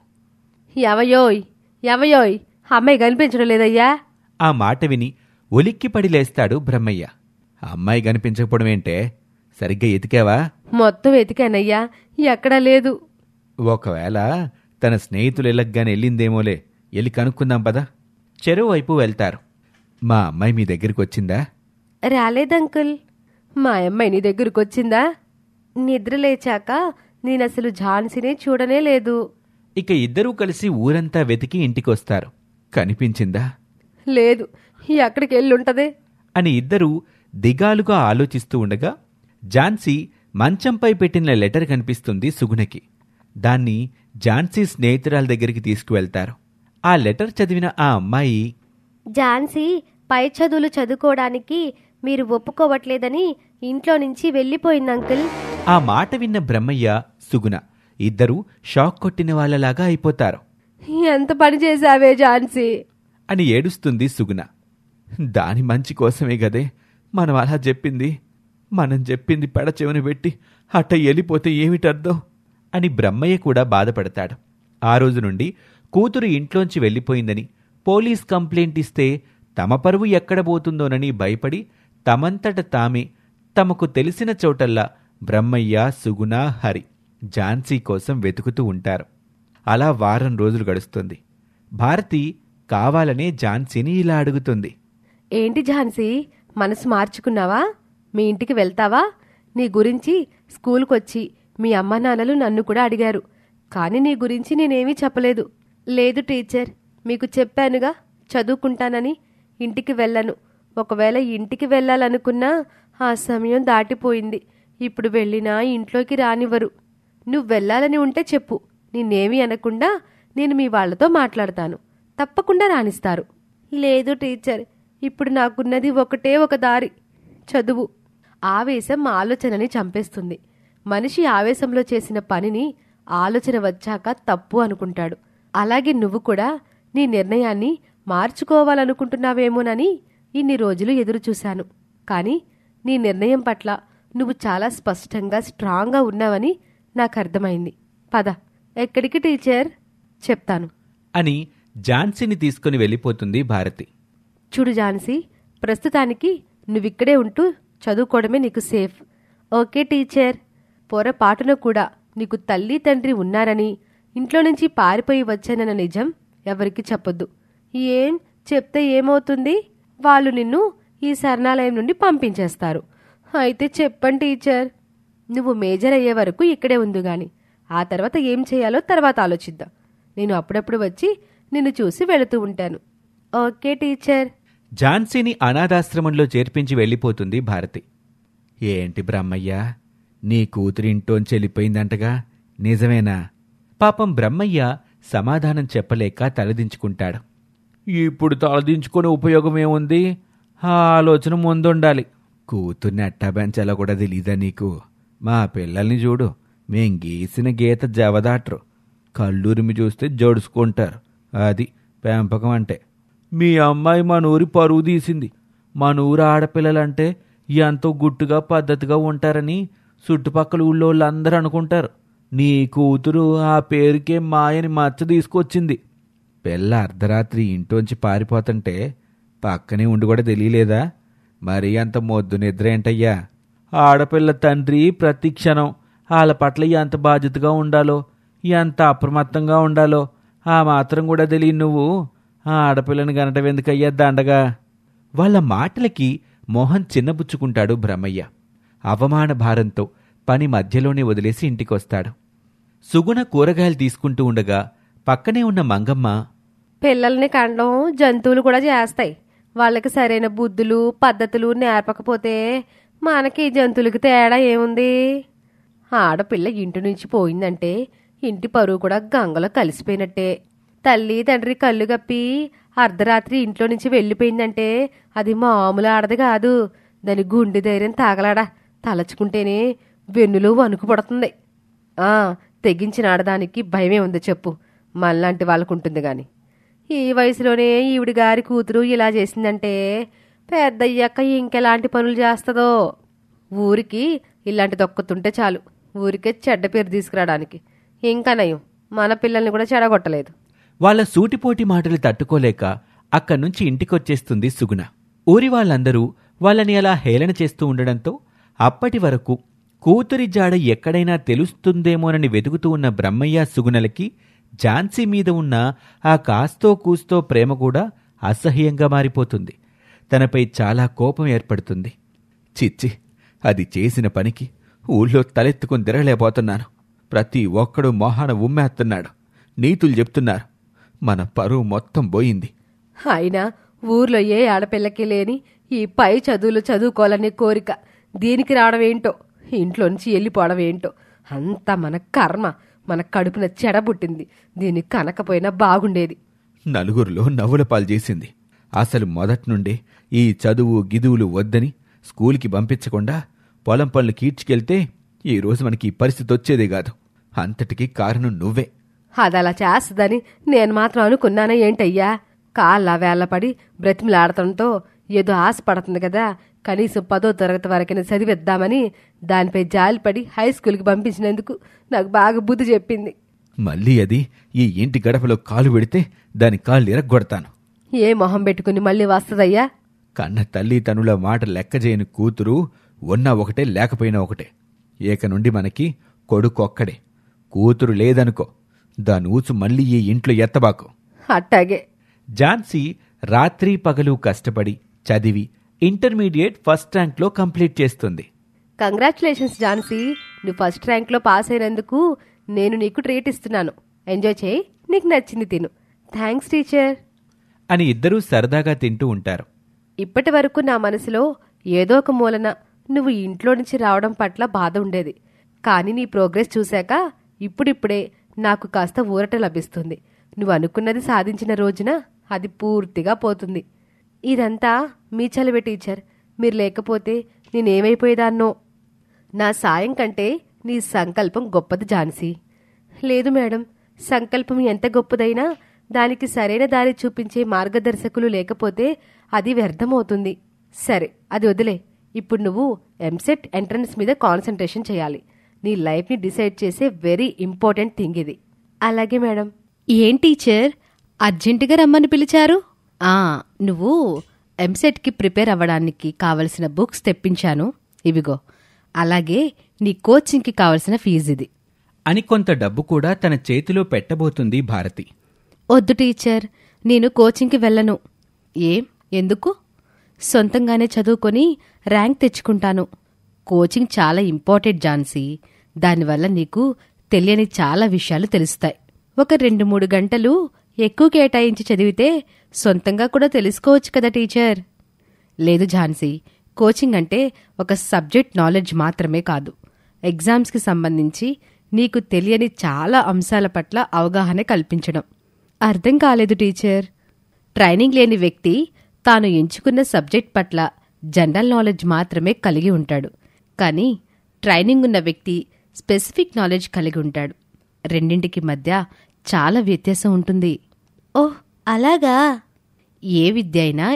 ఎవయోయ్ ఎవయోయ్, అమ్మాయి కనిపించడం లేదయ్యా. ఆ మాట విని ఉలిక్కిపడి లేస్తాడు బ్రహ్మయ్య. అమ్మాయి కనిపించకపోవడమేంటే, సరిగ్గా ఎతికావా? మొత్తం ఎతికానయ్యా, ఎక్కడా లేదు. ఒకవేళ తన స్నేహితులు ఎల్లగ్గానే వెళ్ళిందేమోలే, వెళ్ళి కనుక్కుందాం పదా. చెరువు వైపు వెళ్తారు. మా అమ్మాయి మీ దగ్గరికి వచ్చిందా? రాలేదంకుల్. మా అమ్మాయి నీ దగ్గరకు వచ్చిందా? నిద్ర లేచాక నేనసలు ఝాన్సీనే చూడనే లేదు. ఇక ఇద్దరూ కలిసి ఊరంతా వెతికి ఇంటికొస్తారు. కనిపించిందా? లేదు, ఎక్కడికి వెళ్ళుంటదే అని ఇద్దరూ దిగాలుగా ఆలోచిస్తూ ఉండగా ఝాన్సీ మంచంపై పెట్టిన లెటర్ కనిపిస్తుంది సుగుణకి. దాన్ని ఝాన్సీ స్నేహితురాల దగ్గరికి తీసుకువెళ్తారు. ఆ లెటర్ చదివిన ఆ అమ్మాయి, ఝాన్సీ పై చదువులు చదువుకోవడానికి మీరు ఒప్పుకోవట్లేదని ఇంట్లో నుంచి వెళ్ళిపోయింది అంకుల్. ఆ మాట విన్న బ్రహ్మయ్య, సుగుణ ఇద్దరూ షాక్ కొట్టిన వాళ్ళలాగా అయిపోతారు. ఎంత పని చేశావే ఝాన్సీ అని ఏడుస్తుంది సుగుణ. దాని మంచి కోసమే గదే మనం అలా చెప్పింది. మనం చెప్పింది పెడచెవిన పెట్టి అట్ట వెళ్ళిపోతే ఏమిటర్థం అని బ్రహ్మయ్య కూడా బాధపడతాడు. ఆ రోజు నుండి కూతురు ఇంట్లోంచి వెళ్ళిపోయిందని పోలీస్ కంప్లైంట్ ఇస్తే తమ పరువు ఎక్కడ పోతుందోనని భయపడి తమంతట తామే తమకు తెలిసిన చోటల్లా బ్రహ్మయ్య, సుగుణ, హరి ఝాన్సీ కోసం వెతుకుతూ ఉంటారు. అలా వారం రోజులు గడుస్తుంది. భారతి కావాలనే ఝాన్సీని ఇలా అడుగుతుంది. ఏంటి ఝాన్సీ, మనసు మార్చుకున్నావా? మీ ఇంటికి వెళ్తావా? నీ గురించి స్కూల్కొచ్చి మీ అమ్మా నాన్నలు నన్ను కూడా అడిగారు. కాని నీ గురించి నేనేమీ చెప్పలేదు. లేదు టీచర్, మీకు చెప్పానుగా చదువుకుంటానని. ఇంటికి వెళ్ళను. ఒకవేళ ఇంటికి వెళ్ళాలనుకున్నా ఆ సమయం దాటిపోయింది. ఇప్పుడు వెళ్ళినా ఇంట్లోకి రానివ్వరు. నువ్వు వెళ్ళాలని ఉంటే చెప్పు, నిన్నేమీ అనకుండా నేను మీ వాళ్లతో మాట్లాడతాను. తప్పకుండా రానిస్తారు. లేదు టీచర్, ఇప్పుడు నాకున్నది ఒకటే ఒక దారి, చదువు. ఆవేశం ఆలోచనని చంపేస్తుంది. మనిషి ఆవేశంలో చేసిన పనిని ఆలోచన వచ్చాక తప్పు అనుకుంటాడు. అలాగే నువ్వు కూడా నీ నిర్ణయాన్ని మార్చుకోవాలనుకుంటున్నావేమోనని ఇన్ని రోజులు ఎదురుచూశాను. కాని నీ నిర్ణయం పట్ల నువ్వు చాలా స్పష్టంగా స్ట్రాంగ్గా ఉన్నావని నాకు అర్థమైంది. పద. ఎక్కడికి టీచర్? చెప్తాను అని ఝాన్సీని తీసుకుని వెళ్ళిపోతుంది భారతి. చూడు ఝాన్సీ, ప్రస్తుతానికి నువ్విక్కడే ఉంటూ చదువుకోవడమే నీకు సేఫ్. Okay teacher. పొరపాటున కూడా నీకు తల్లి తండ్రి ఉన్నారని, ఇంట్లో నుంచి పారిపోయి వచ్చానన్న నిజం ఎవరికి చెప్పొద్దు. ఏం చెప్తే ఏమవుతుంది? వాళ్ళు నిన్ను ఈ శరణాలయం నుండి పంపించేస్తారు. అయితే చెప్పండి టీచర్. నువ్వు మేజర్ అయ్యే వరకు ఇక్కడే ఉందిగాని, ఆ తర్వాత ఏం చేయాలో తర్వాత ఆలోచిద్దాం. నేను అప్పుడప్పుడు వచ్చి నిన్ను చూసి వెళుతూ ఉంటాను. Okay teacher. ఝాన్సీని అనాథాశ్రమంలో చేర్పించి వెళ్ళిపోతుంది భారతి. ఏంటి బ్రహ్మయ్య, నీ కూతురి ఇంట్లోంచి వెళ్ళిపోయిందంటగా, నిజమేనా? పాపం బ్రహ్మయ్య సమాధానం చెప్పలేక తలదించుకుంటాడు. ఇప్పుడు తలదించుకునే ఉపయోగమేముంది? ఆ ఆలోచన ముందుండాలి. కూతుర్ని అట్టా పెంచాలో కూడా తెలీదా నీకు? మా పిల్లల్ని చూడు, మేం గీసిన గీత జవదాటరు. కళ్ళూరిమి చూస్తే జడుచుకుంటారు. అది పెంపకం అంటే. మీ అమ్మాయి మన ఊరి పరువు తీసింది. మన ఊరు ఆడపిల్లలంటే ఎంతో గుట్టుగా పద్ధతిగా ఉంటారని చుట్టుపక్కల ఊళ్ళోళ్ళందరూ అనుకుంటారు. నీ కూతురు ఆ పేరుకే మాయని మచ్చ తీసుకొచ్చింది. పిల్ల అర్ధరాత్రి ఇంట్లోంచి పారిపోతుంటే పక్కనే ఉండి కూడా తెలియలేదా? మరీ అంత మొద్దు నిద్ర ఏంటయ్యా? ఆడపిల్ల తండ్రి ప్రతి క్షణం వాళ్ళ పట్ల ఎంత బాధ్యతగా ఉండాలో, ఎంత అప్రమత్తంగా ఉండాలో ఆ మాత్రం కూడా తెలియదు నువ్వు ఆ ఆడపిల్లని గనటం ఎందుకయ్యా దండగా? వాళ్ళ మాటలకి మోహన్ చిన్నబుచ్చుకుంటాడు బ్రహ్మయ్య. అవమాన భారంతో పని మధ్యలోనే వదిలేసి ఇంటికొస్తాడు. సుగుణ కూరగాయలు తీసుకుంటూ ఉండగా పక్కనే ఉన్న మంగమ్మ, పిల్లల్ని కండం జంతువులు కూడా చేస్తాయి. వాళ్ళకి సరైన బుద్ధులు పద్ధతులు నేర్పకపోతే మనకి జంతువులకి తేడా ఏముంది? ఆడపిల్ల ఇంటి నుంచి పోయిందంటే ఇంటి పరువు కూడా గంగలో కలిసిపోయినట్టే. తల్లి తండ్రి కళ్ళు గప్పి అర్ధరాత్రి ఇంట్లో నుంచి వెళ్ళిపోయిందంటే అది మామూలు ఆడది కాదు. దాని గుండె ధైర్యం తాగలాడా తలచుకుంటేనే వెన్నులో వణుకు పడుతుంది. తెగించిన ఆడదానికి భయమే ఉంది చెప్పు, మనలాంటి వాళ్ళకుంటుంది గాని. ఈ వయసులోనే ఈవిడి గారి కూతురు ఇలా చేసిందంటే పెద్దయ్యాక ఇంకెలాంటి పనులు చేస్తుందో. ఊరికి ఇలాంటి దొక్కుతుంటే చాలు, ఊరికే చెడ్డ పేరు తీసుకురావడానికి. ఇంకా నయం, మన పిల్లల్ని కూడా చెడగొట్టలేదు. వాళ్ళ సూటిపోటి మాటలు తట్టుకోలేక అక్కడ్నుంచి ఇంటికొచ్చేస్తుంది సుగుణ. ఊరి వాళ్ళందరూ వాళ్ళని అలా హేళన చేస్తూ ఉండడంతో అప్పటి వరకు కూతురి జాడ ఎక్కడైనా తెలుస్తుందేమోనని వెతుకుతూ ఉన్న బ్రహ్మయ్య సుగుణలకి ఝాన్సీ మీద ఉన్న ఆ కాస్తో కూస్తో ప్రేమ కూడా అసహ్యంగా మారిపోతుంది. తనపై చాలా కోపం ఏర్పడుతుంది. చిచ్చి, అది చేసిన పనికి ఊళ్ళో తలెత్తుకుని తిరగలేకపోతున్నాను. ప్రతి ఒక్కడూ మొహాన ఉమ్మేస్తున్నాడు, నీతులు చెప్తున్నారు. మన పరువు మొత్తం పోయింది. అయినా ఊర్లో ఏ ఆడపిల్లకి లేని ఈ పై చదువులు చదువుకోవాలనే కోరిక దీనికి రావడం ఏంటో, ఇంట్లోంచి వెళ్ళిపోవడం ఏంటో, అంతా మన కర్మ. మన కడుపున చెడబుట్టింది. దీన్ని కనకపోయినా బాగుండేది. నలుగురిలో నవ్వుల పాలు చేసింది. అసలు మొదట్నుండే ఈ చదువు గిదువులు వద్దని స్కూల్కి పంపించకుండా పొలం పనులు కీడ్చుకెళ్తే ఈరోజు మనకి ఈ పరిస్థితి వచ్చేదే కాదు. అంతటికీ కారణం నువ్వే. అదలా చేస్తుందని నేను మాత్రం అనుకున్నానా ఏంటయ్యా? కాళ్ళ వేళ్లపడి బ్రతిమలాడటంతో ఏదో ఆశపడుతుంది కదా, కనీసం 10వ తరగతి వరకైనా చదివిద్దామని దానిపై జాలిపడి హై స్కూల్కి పంపించినందుకు నాకు బాగా బుద్ధి చెప్పింది. మళ్ళీ అది ఈ ఇంటి గడపలో కాలు పెడితే దాని కాళ్ళు ఇరగ్గొడతాను. ఏ మొహం పెట్టుకుని మళ్ళీ వస్తుందయ్యా? కన్న తల్లి తనుల మాట లెక్కజేయని కూతురు ఉన్నా ఒకటే లేకపోయినా ఒకటే. ఏక నుండి మనకి కొడుకొక్కడే. కూతురు లేదనుకో, దాని ఊచు మళ్ళీ ఈ ఇంట్లో ఎత్తబాకు. అట్టాగే. ఝాన్సీ రాత్రి పగలు కష్టపడి చదివి ఇంటర్మీడియట్ ఫస్ట్ ర్యాంక్లో కంప్లీట్ చేస్తుంది. కంగ్రాచులేషన్స్ ఝాన్సీ, నువ్వు ఫస్ట్ ర్యాంక్లో పాస్ అయినందుకు నేను నీకు ట్రీట్ ఇస్తున్నాను. ఎంజాయ్ చేయి, నీకు నచ్చింది తిను. థ్యాంక్స్ టీచర్ అని ఇద్దరూ సరదాగా తింటూ ఉంటారు. ఇప్పటి వరకు నా మనసులో ఏదో ఒక మూలన నువ్వు ఇంట్లో నుంచి రావడం పట్ల బాధ ఉండేది. కానీ నీ ప్రోగ్రెస్ చూశాక ఇప్పుడిప్పుడే నాకు కాస్త ఊరట లభిస్తుంది. నువ్వు అనుకున్నది సాధించిన రోజున అది పూర్తిగా పోతుంది. ఇదంతా మీ చలవే టీచర్. మీరు లేకపోతే నేనేమైపోయేదాన్నో. నా సాయం కంటే నీ సంకల్పం గొప్పది ఝాన్సీ. లేదు మేడం, సంకల్పం ఎంత గొప్పదైనా దానికి సరైన దారి చూపించే మార్గదర్శకులు లేకపోతే అది వ్యర్థమవుతుంది. సరే, అది వదిలే. ఇప్పుడు నువ్వు ఎంసెట్ ఎంట్రన్స్ మీద కాన్సంట్రేషన్ చేయాలి. నీ లైఫ్ని డిసైడ్ చేసే వెరీ ఇంపార్టెంట్ థింగ్ ఇది. అలాగే మేడం. ఏం టీచర్, అర్జెంటుగా రమ్మని పిలిచారు? నువ్వు ఎంసెట్కి ప్రిపేర్ అవ్వడానికి కావలసిన బుక్స్ తెప్పించాను, ఇవిగో. అలాగే నీ కోచింగ్కి కావలసిన ఫీజు ఇది అని కొంత డబ్బు కూడా తన చేతిలో పెట్టబోతుంది భారతి. వద్దు టీచర్, నేను కోచింగ్కి వెళ్ళను. ఎందుకు? సొంతంగానే చదువుకొని ర్యాంక్ తెచ్చుకుంటాను. కోచింగ్ చాలా ఇంపార్టెంట్ ఝాన్సీ. దానివల్ల నీకు తెలియని చాలా విషయాలు తెలుస్తాయి. ఒక 2-3 గంటలు ఎక్కువ కేటాయించి చదివితే సొంతంగా కూడా తెలుసుకోవచ్చు కదా టీచర్. లేదు ఝాన్సీ, కోచింగ్ అంటే ఒక సబ్జెక్ట్ నాలెడ్జ్ మాత్రమే కాదు. ఎగ్జామ్స్కి సంబంధించి నీకు తెలియని చాలా అంశాల పట్ల అవగాహన కల్పించడం. అర్థం కాలేదు టీచర్. ట్రైనింగ్ లేని వ్యక్తి తాను ఎంచుకున్న సబ్జెక్ట్ పట్ల జనరల్ నాలెడ్జ్ మాత్రమే కలిగి ఉంటాడు. కానీ ట్రైనింగ్ ఉన్న వ్యక్తి స్పెసిఫిక్ నాలెడ్జ్ కలిగి ఉంటాడు. రెండింటికి మధ్య చాలా వ్యత్యాసం ఉంటుంది. ఓహ్, అలాగా? ఏ విద్య అయినా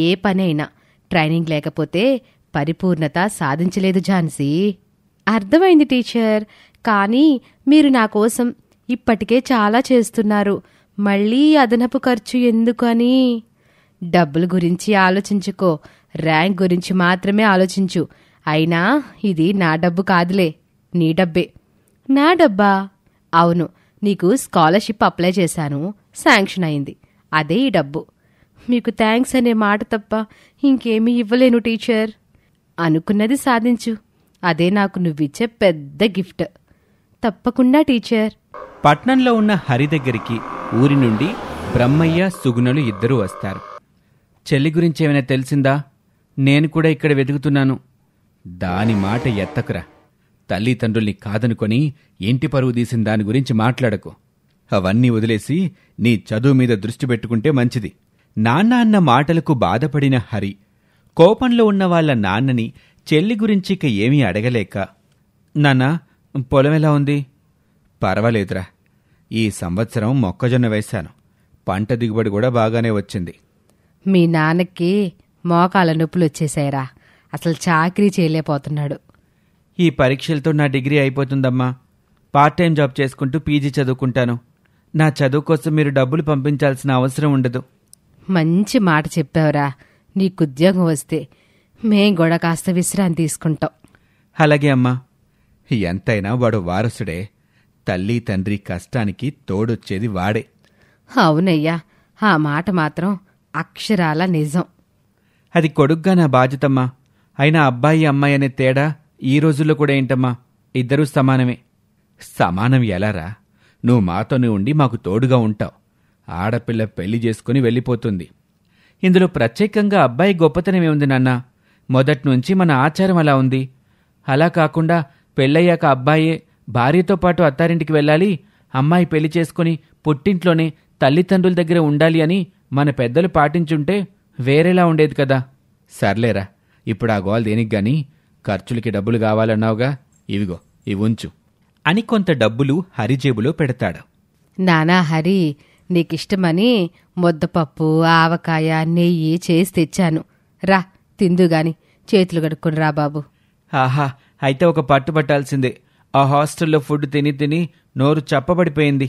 ఏ పని అయినా ట్రైనింగ్ లేకపోతే పరిపూర్ణత సాధించలేదు ఝాన్సీ. అర్థమైంది టీచర్, కానీ మీరు నా కోసం ఇప్పటికే చాలా చేస్తున్నారు, మళ్ళీ అదనపు ఖర్చు ఎందుకు అని. డబ్బుల గురించి ఆలోచించుకో, ర్యాంక్ గురించి మాత్రమే ఆలోచించు. అయినా ఇది నా డబ్బు కాదులే, నీ డబ్బే. నా డబ్బా? అవును, నీకు స్కాలర్షిప్ అప్లై చేశాను, శాంక్షన్ అయింది, అదే ఈ డబ్బు. మీకు థ్యాంక్స్ అనే మాట తప్ప ఇంకేమీ ఇవ్వలేను టీచర్. అనుకున్నది సాధించు, అదే నాకు నువ్విచ్చే పెద్ద గిఫ్ట్. తప్పకుండా టీచర్. పట్నంలో ఉన్న హరి దగ్గరికి ఊరి నుండి బ్రహ్మయ్య, సుగుణలు ఇద్దరూ వస్తారు. చెల్లి గురించి ఏమైనా తెలిసిందా? నేను కూడా ఇక్కడ వెతుకుతున్నాను. దాని మాట ఎత్తకురా. తల్లిదండ్రుల్ని కాదనుకొని ఇంటి పరువు తీసిన దాని గురించి మాట్లాడకు. అవన్నీ వదిలేసి నీ చదువు మీద దృష్టి పెట్టుకుంటే మంచిది. నాన్న అన్న మాటలకు బాధపడిన హరి కోపంలో ఉన్న వాళ్ళ నాన్నని చెల్లి గురించి ఇక ఏమీ అడగలేక, నాన్నా, పొలం ఎలా ఉంది? పర్వాలేదురా, ఈ సంవత్సరం మొక్కజొన్న వేశాను, పంట దిగుబడి కూడా బాగానే వచ్చింది. మీ నాన్నకి మోకాళ్ళ నొప్పులు వచ్చేసాయిరా, అసలు చాకరీ చేయలేకపోతున్నాడు. ఈ పరీక్షలతో నా డిగ్రీ అయిపోతుందమ్మా. పార్ట్ టైం జాబ్ చేసుకుంటూ పీజీ చదువుకుంటాను. నా చదువు కోసం మీరు డబ్బులు పంపించాల్సిన అవసరం ఉండదు. మంచి మాట చెప్పావురా. నీకు ఉద్యోగం వస్తే మేం కూడా కాస్త విశ్రాంతి తీసుకుంటాం. అలాగే అమ్మా. ఎంతైనా వాడు వారసుడే. తల్లి తండ్రి కష్టానికి తోడొచ్చేది వాడే. అవునయ్యా, ఆ మాట మాత్రం అక్షరాల నిజం. అది కొడుగ్గా నా బాధ్యతమ్మా. అయినా అబ్బాయి అమ్మాయి అనే తేడా ఈ రోజుల్లో కూడా ఏంటమ్మా? ఇద్దరూ సమానమే. సమానం ఎలారా? నువ్వు మాతోనే ఉండి మాకు తోడుగా ఉంటావు. ఆడపిల్ల పెళ్లి చేసుకుని వెళ్ళిపోతుంది. ఇందులో ప్రత్యేకంగా అబ్బాయి గొప్పతనమేముంది నాన్నా? మొదట్నుంచి మన ఆచారం అలా ఉంది. అలా కాకుండా పెళ్ళయ్యాక అబ్బాయే భార్యతో పాటు అత్తారింటికి వెళ్ళాలి, అమ్మాయి పెళ్లి చేసుకుని పుట్టింట్లోనే తల్లిదండ్రుల దగ్గర ఉండాలి అని మన పెద్దలు పాటించుంటే వేరేలా ఉండేది కదా. సర్లేరా, ఇప్పుడు ఆ గోల్ దేనికి గాని? ఖర్చులకి డబ్బులు కావాలన్నావుగా, ఇవిగో ఇవి ఉంచు అని కొంత డబ్బులు హరిజేబులో పెడతాడు. నానా హరి, నీకిష్టమని ముద్దపప్పు, ఆవకాయ, నెయ్యి చేసి తెచ్చాను. రా తిందుగాని, చేతులు కడుక్కుని రా బాబు. ఆహా, అయితే ఒక పట్టు పట్టాల్సిందే. ఆ హాస్టల్లో ఫుడ్ తిని తిని నోరు చప్పబడిపోయింది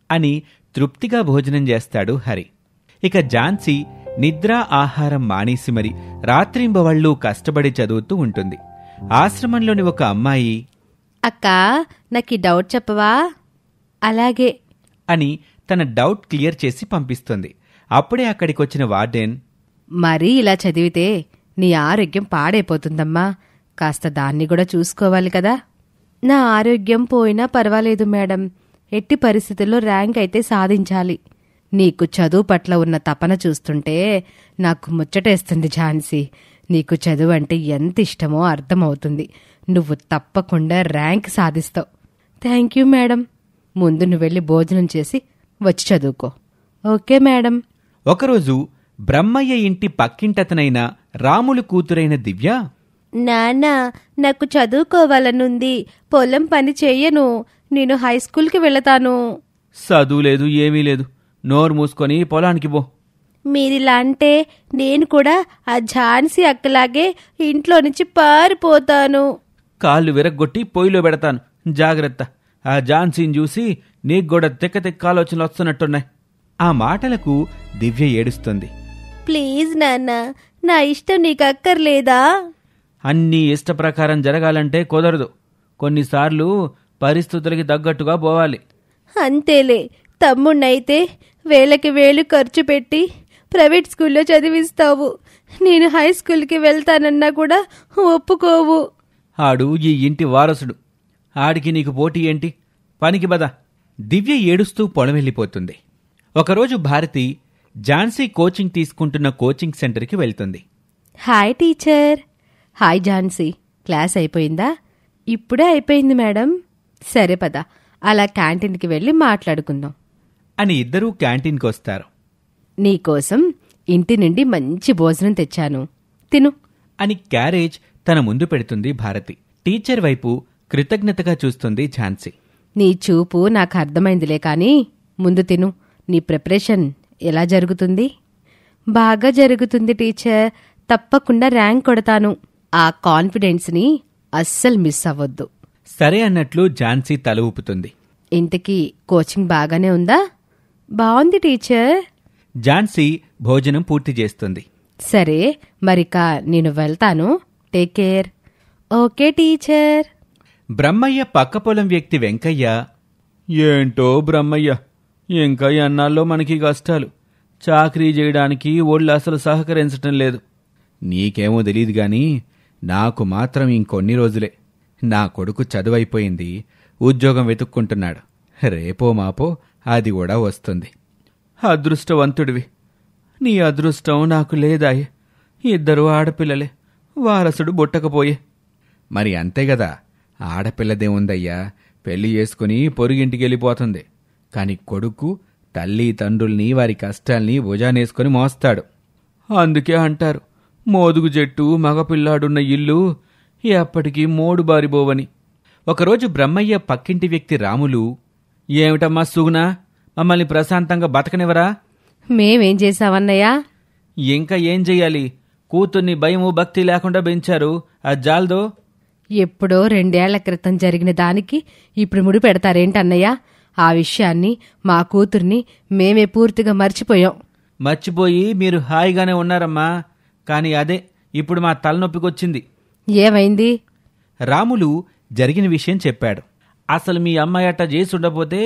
అని తృప్తిగా భోజనం చేస్తాడు హరి. ఇక ఝాన్సీ నిద్ర ఆహారం మానేసి మరి రాత్రింబవళ్ళూ కష్టపడి చదువుతూ ఉంటుంది. ఆశ్రమంలోని ఒక అమ్మాయి, అక్కా, నాకీ డౌట్ చెప్పవా? అలాగే అని తన డౌట్ క్లియర్ చేసి పంపిస్తుంది. అప్పుడే అక్కడికొచ్చిన వార్డెన్, మరీ ఇలా చదివితే నీ ఆరోగ్యం పాడైపోతుందమ్మా, కాస్త దాన్ని కూడా చూసుకోవాలి కదా. నా ఆరోగ్యం పోయినా పర్వాలేదు మేడం, ఎట్టి పరిస్థితుల్లో ర్యాంక్ అయితే సాధించాలి. నీకు చదువు పట్ల ఉన్న తపన చూస్తుంటే నాకు ముచ్చటేస్తుంది ఝాన్సీ. నీకు చదువు అంటే ఎంత ఇష్టమో అర్థమవుతుంది. నువ్వు తప్పకుండా ర్యాంక్ సాధిస్తావు. Thank you madam. ముందు నువ్వు వెళ్ళి భోజనం చేసి వచ్చి చదువుకో. Okay madam. ఒకరోజు బ్రహ్మయ్య ఇంటి పక్కింటతనైన రాములు కూతురైన దివ్య, నాన్న, నాకు చదువుకోవాలనుంది, పొలం పని చెయ్యను, నేను హైస్కూల్కి వెళతాను. చదువు లేదు, ఏమీ లేదు, నోరు మూసుకొని పొలానికి పో. మీరిలా అంటే నేను కూడా ఆ ఝాన్సీ అక్కలాగే ఇంట్లో నుంచి పారిపోతాను. కాళ్ళు విరగ్గొట్టి పొయ్యిలో పెడతాను, జాగ్రత్త. ఆ ఝాన్సీని చూసి నీకు కూడా తెక్క తెక్క ఆలోచనలు వస్తున్నట్టున్నాయి. ఆ మాటలకు దివ్య ఏడుస్తుంది. ప్లీజ్ నాన్న, నా ఇష్టం నీకు అక్కర్లేదా? అన్నీ ఇష్ట ప్రకారం జరగాలంటే కుదరదు. కొన్నిసార్లు పరిస్థితులకి తగ్గట్టుగా పోవాలి. అంతేలే, తమ్ముణ్ణైతే వేలకి వేలు ఖర్చు పెట్టి ప్రైవేట్ స్కూల్లో చదివిస్తావు. నేను హై స్కూల్కి వెళ్తానన్నా కూడా ఒప్పుకోవు. ఆడు ఈ ఇంటి వారసుడు, ఆడికి నీకు పోటీ ఏంటి? పనికి బద. దివ్య ఏడుస్తూ పొలం వెళ్ళిపోతుంది. ఒకరోజు భారతి ఝాన్సీ కోచింగ్ తీసుకుంటున్న కోచింగ్ సెంటర్కి వెళ్తుంది. Hi teacher. Hi Jhansi, class అయిపోయిందా? ఇప్పుడే అయిపోయింది మేడం. సరే పద, అలా క్యాంటీన్కి వెళ్ళి మాట్లాడుకుందాం అని ఇద్దరూ క్యాంటీన్కి వస్తారు. నీకోసం ఇంటి నుండి మంచి భోజనం తెచ్చాను, తిను అని క్యారేజ్ తన ముందు పెడుతుంది భారతి. టీచర్ వైపు కృతజ్ఞతగా చూస్తుంది ఝాన్సీ. నీ చూపు నాకు అర్థమైందిలే, కానీ ముందు తిను. నీ ప్రిపరేషన్ ఎలా జరుగుతుంది? బాగా జరుగుతుంది టీచర్, తప్పకుండా ర్యాంక్ కొడతాను. ఆ కాన్ఫిడెన్స్ని అస్సలు మిస్ అవ్వద్దు. సరే అన్నట్లు ఝాన్సీ తల ఊపుతుంది. ఇంతకీ కోచింగ్ బాగానే ఉందా? బాగుంది టీచర్. ఝాన్సీ భోజనం పూర్తి చేస్తుంది. సరే మరిక నేను వెళ్తాను. Take care. Okay teacher. Brahmayya పక్క పొలం వ్యక్తి వెంకయ్య, ఏంటో బ్రహ్మయ్య, ఇంకా ఎన్నాళ్ళో మనకి కష్టాలు. చాకరీ చేయడానికి ఒళ్ళు అసలు సహకరించటం లేదు. నీకేమో తెలియదు గాని నాకు మాత్రం ఇంకొన్ని రోజులే. నా కొడుకు చదువైపోయింది, ఉద్యోగం వెతుక్కుంటున్నాడు. రేపో మాపో అది కూడా వస్తుంది. అదృష్టవంతుడివి. నీ అదృష్టం నాకు లేదాయే. 2 ఆడపిల్లలే, వారసుడు బుట్టకపోయే. మరి అంతే గదా, ఆడపిల్లదేముందయ్యా, పెళ్లి చేసుకుని పొరుగింటికెళ్ళిపోతుంది. కాని కొడుకు తల్లి తండ్రుల్ని వారి కష్టాల్ని భుజానేసుకుని మోస్తాడు. అందుకే అంటారు, మోదుగు చెట్టు మగపిల్లాడున్న ఇల్లు ఎప్పటికీ మోడుబారిబోవని. ఒకరోజు బ్రహ్మయ్య పక్కింటి వ్యక్తి రాములు, ఏమిటమ్మా సుగుణ, మమ్మల్ని ప్రశాంతంగా బతకనివరా? మేమేం చేశామన్నయ్యా? ఇంకా ఏం చెయ్యాలి, కూతుర్ని భయము భక్తి లేకుండా పెంచారు. అది జాల్దో. ఎప్పుడో 2 ఏళ్ల క్రితం జరిగిన దానికి ఇప్పుడు ముడి పెడతారేంటన్నయ్యా? ఆ విషయాన్ని, మా కూతుర్ని మేమే పూర్తిగా మర్చిపోయాం. మర్చిపోయి మీరు హాయిగానే ఉన్నారమ్మా. కాని అదే ఇప్పుడు మా తలనొప్పికొచ్చింది. ఏమైంది? రాములు జరిగిన విషయం చెప్పాడు. అసలు మీ అమ్మాయి అట్టా చేసి ఉండపోతే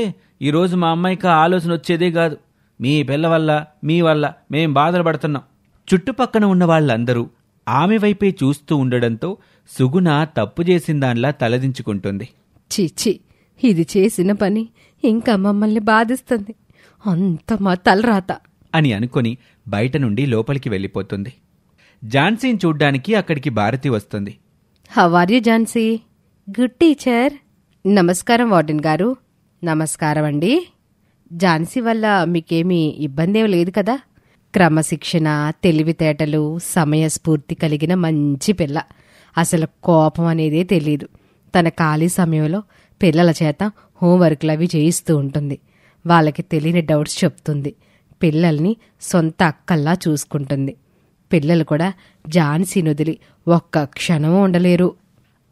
ఈరోజు మా అమ్మాయికి ఆలోచన వచ్చేదే కాదు. మీ పిల్ల వల్ల, మీ వల్ల మేం బాధలు పడుతున్నాం. చుట్టుపక్కన ఉన్న వాళ్ళందరూ ఆమె వైపే చూస్తూ ఉండడంతో సుగుణ తప్పు చేసిందాన్లా తలదించుకుంటుంది. చీచి, ఇది చేసిన పని ఇంకా మమ్మల్ని బాధిస్తుంది. అంత మా తలరాత అని అనుకుని బయట నుండి లోపలికి వెళ్ళిపోతుంది. ఝాన్సీని చూడ్డానికి అక్కడికి భారతి వస్తుంది. How are you Jhansi? Good teacher. నమస్కారం వార్డెన్ గారు. నమస్కారం అండి. ఝాన్సీ వల్ల మీకేమీ ఇబ్బందేం లేదు కదా? క్రమశిక్షణ, తెలివితేటలు, సమయస్ఫూర్తి కలిగిన మంచి పిల్ల. అసలు కోపం అనేదే తెలీదు. తన ఖాళీ సమయంలో పిల్లల చేత హోంవర్క్లు అవి చేయిస్తూ ఉంటుంది. వాళ్ళకి తెలియని డౌట్స్ చెప్తుంది. పిల్లల్ని సొంత అక్కల్లా చూసుకుంటుంది. పిల్లలు కూడా ఝాన్సీని వదిలి ఒక్క క్షణం ఉండలేరు.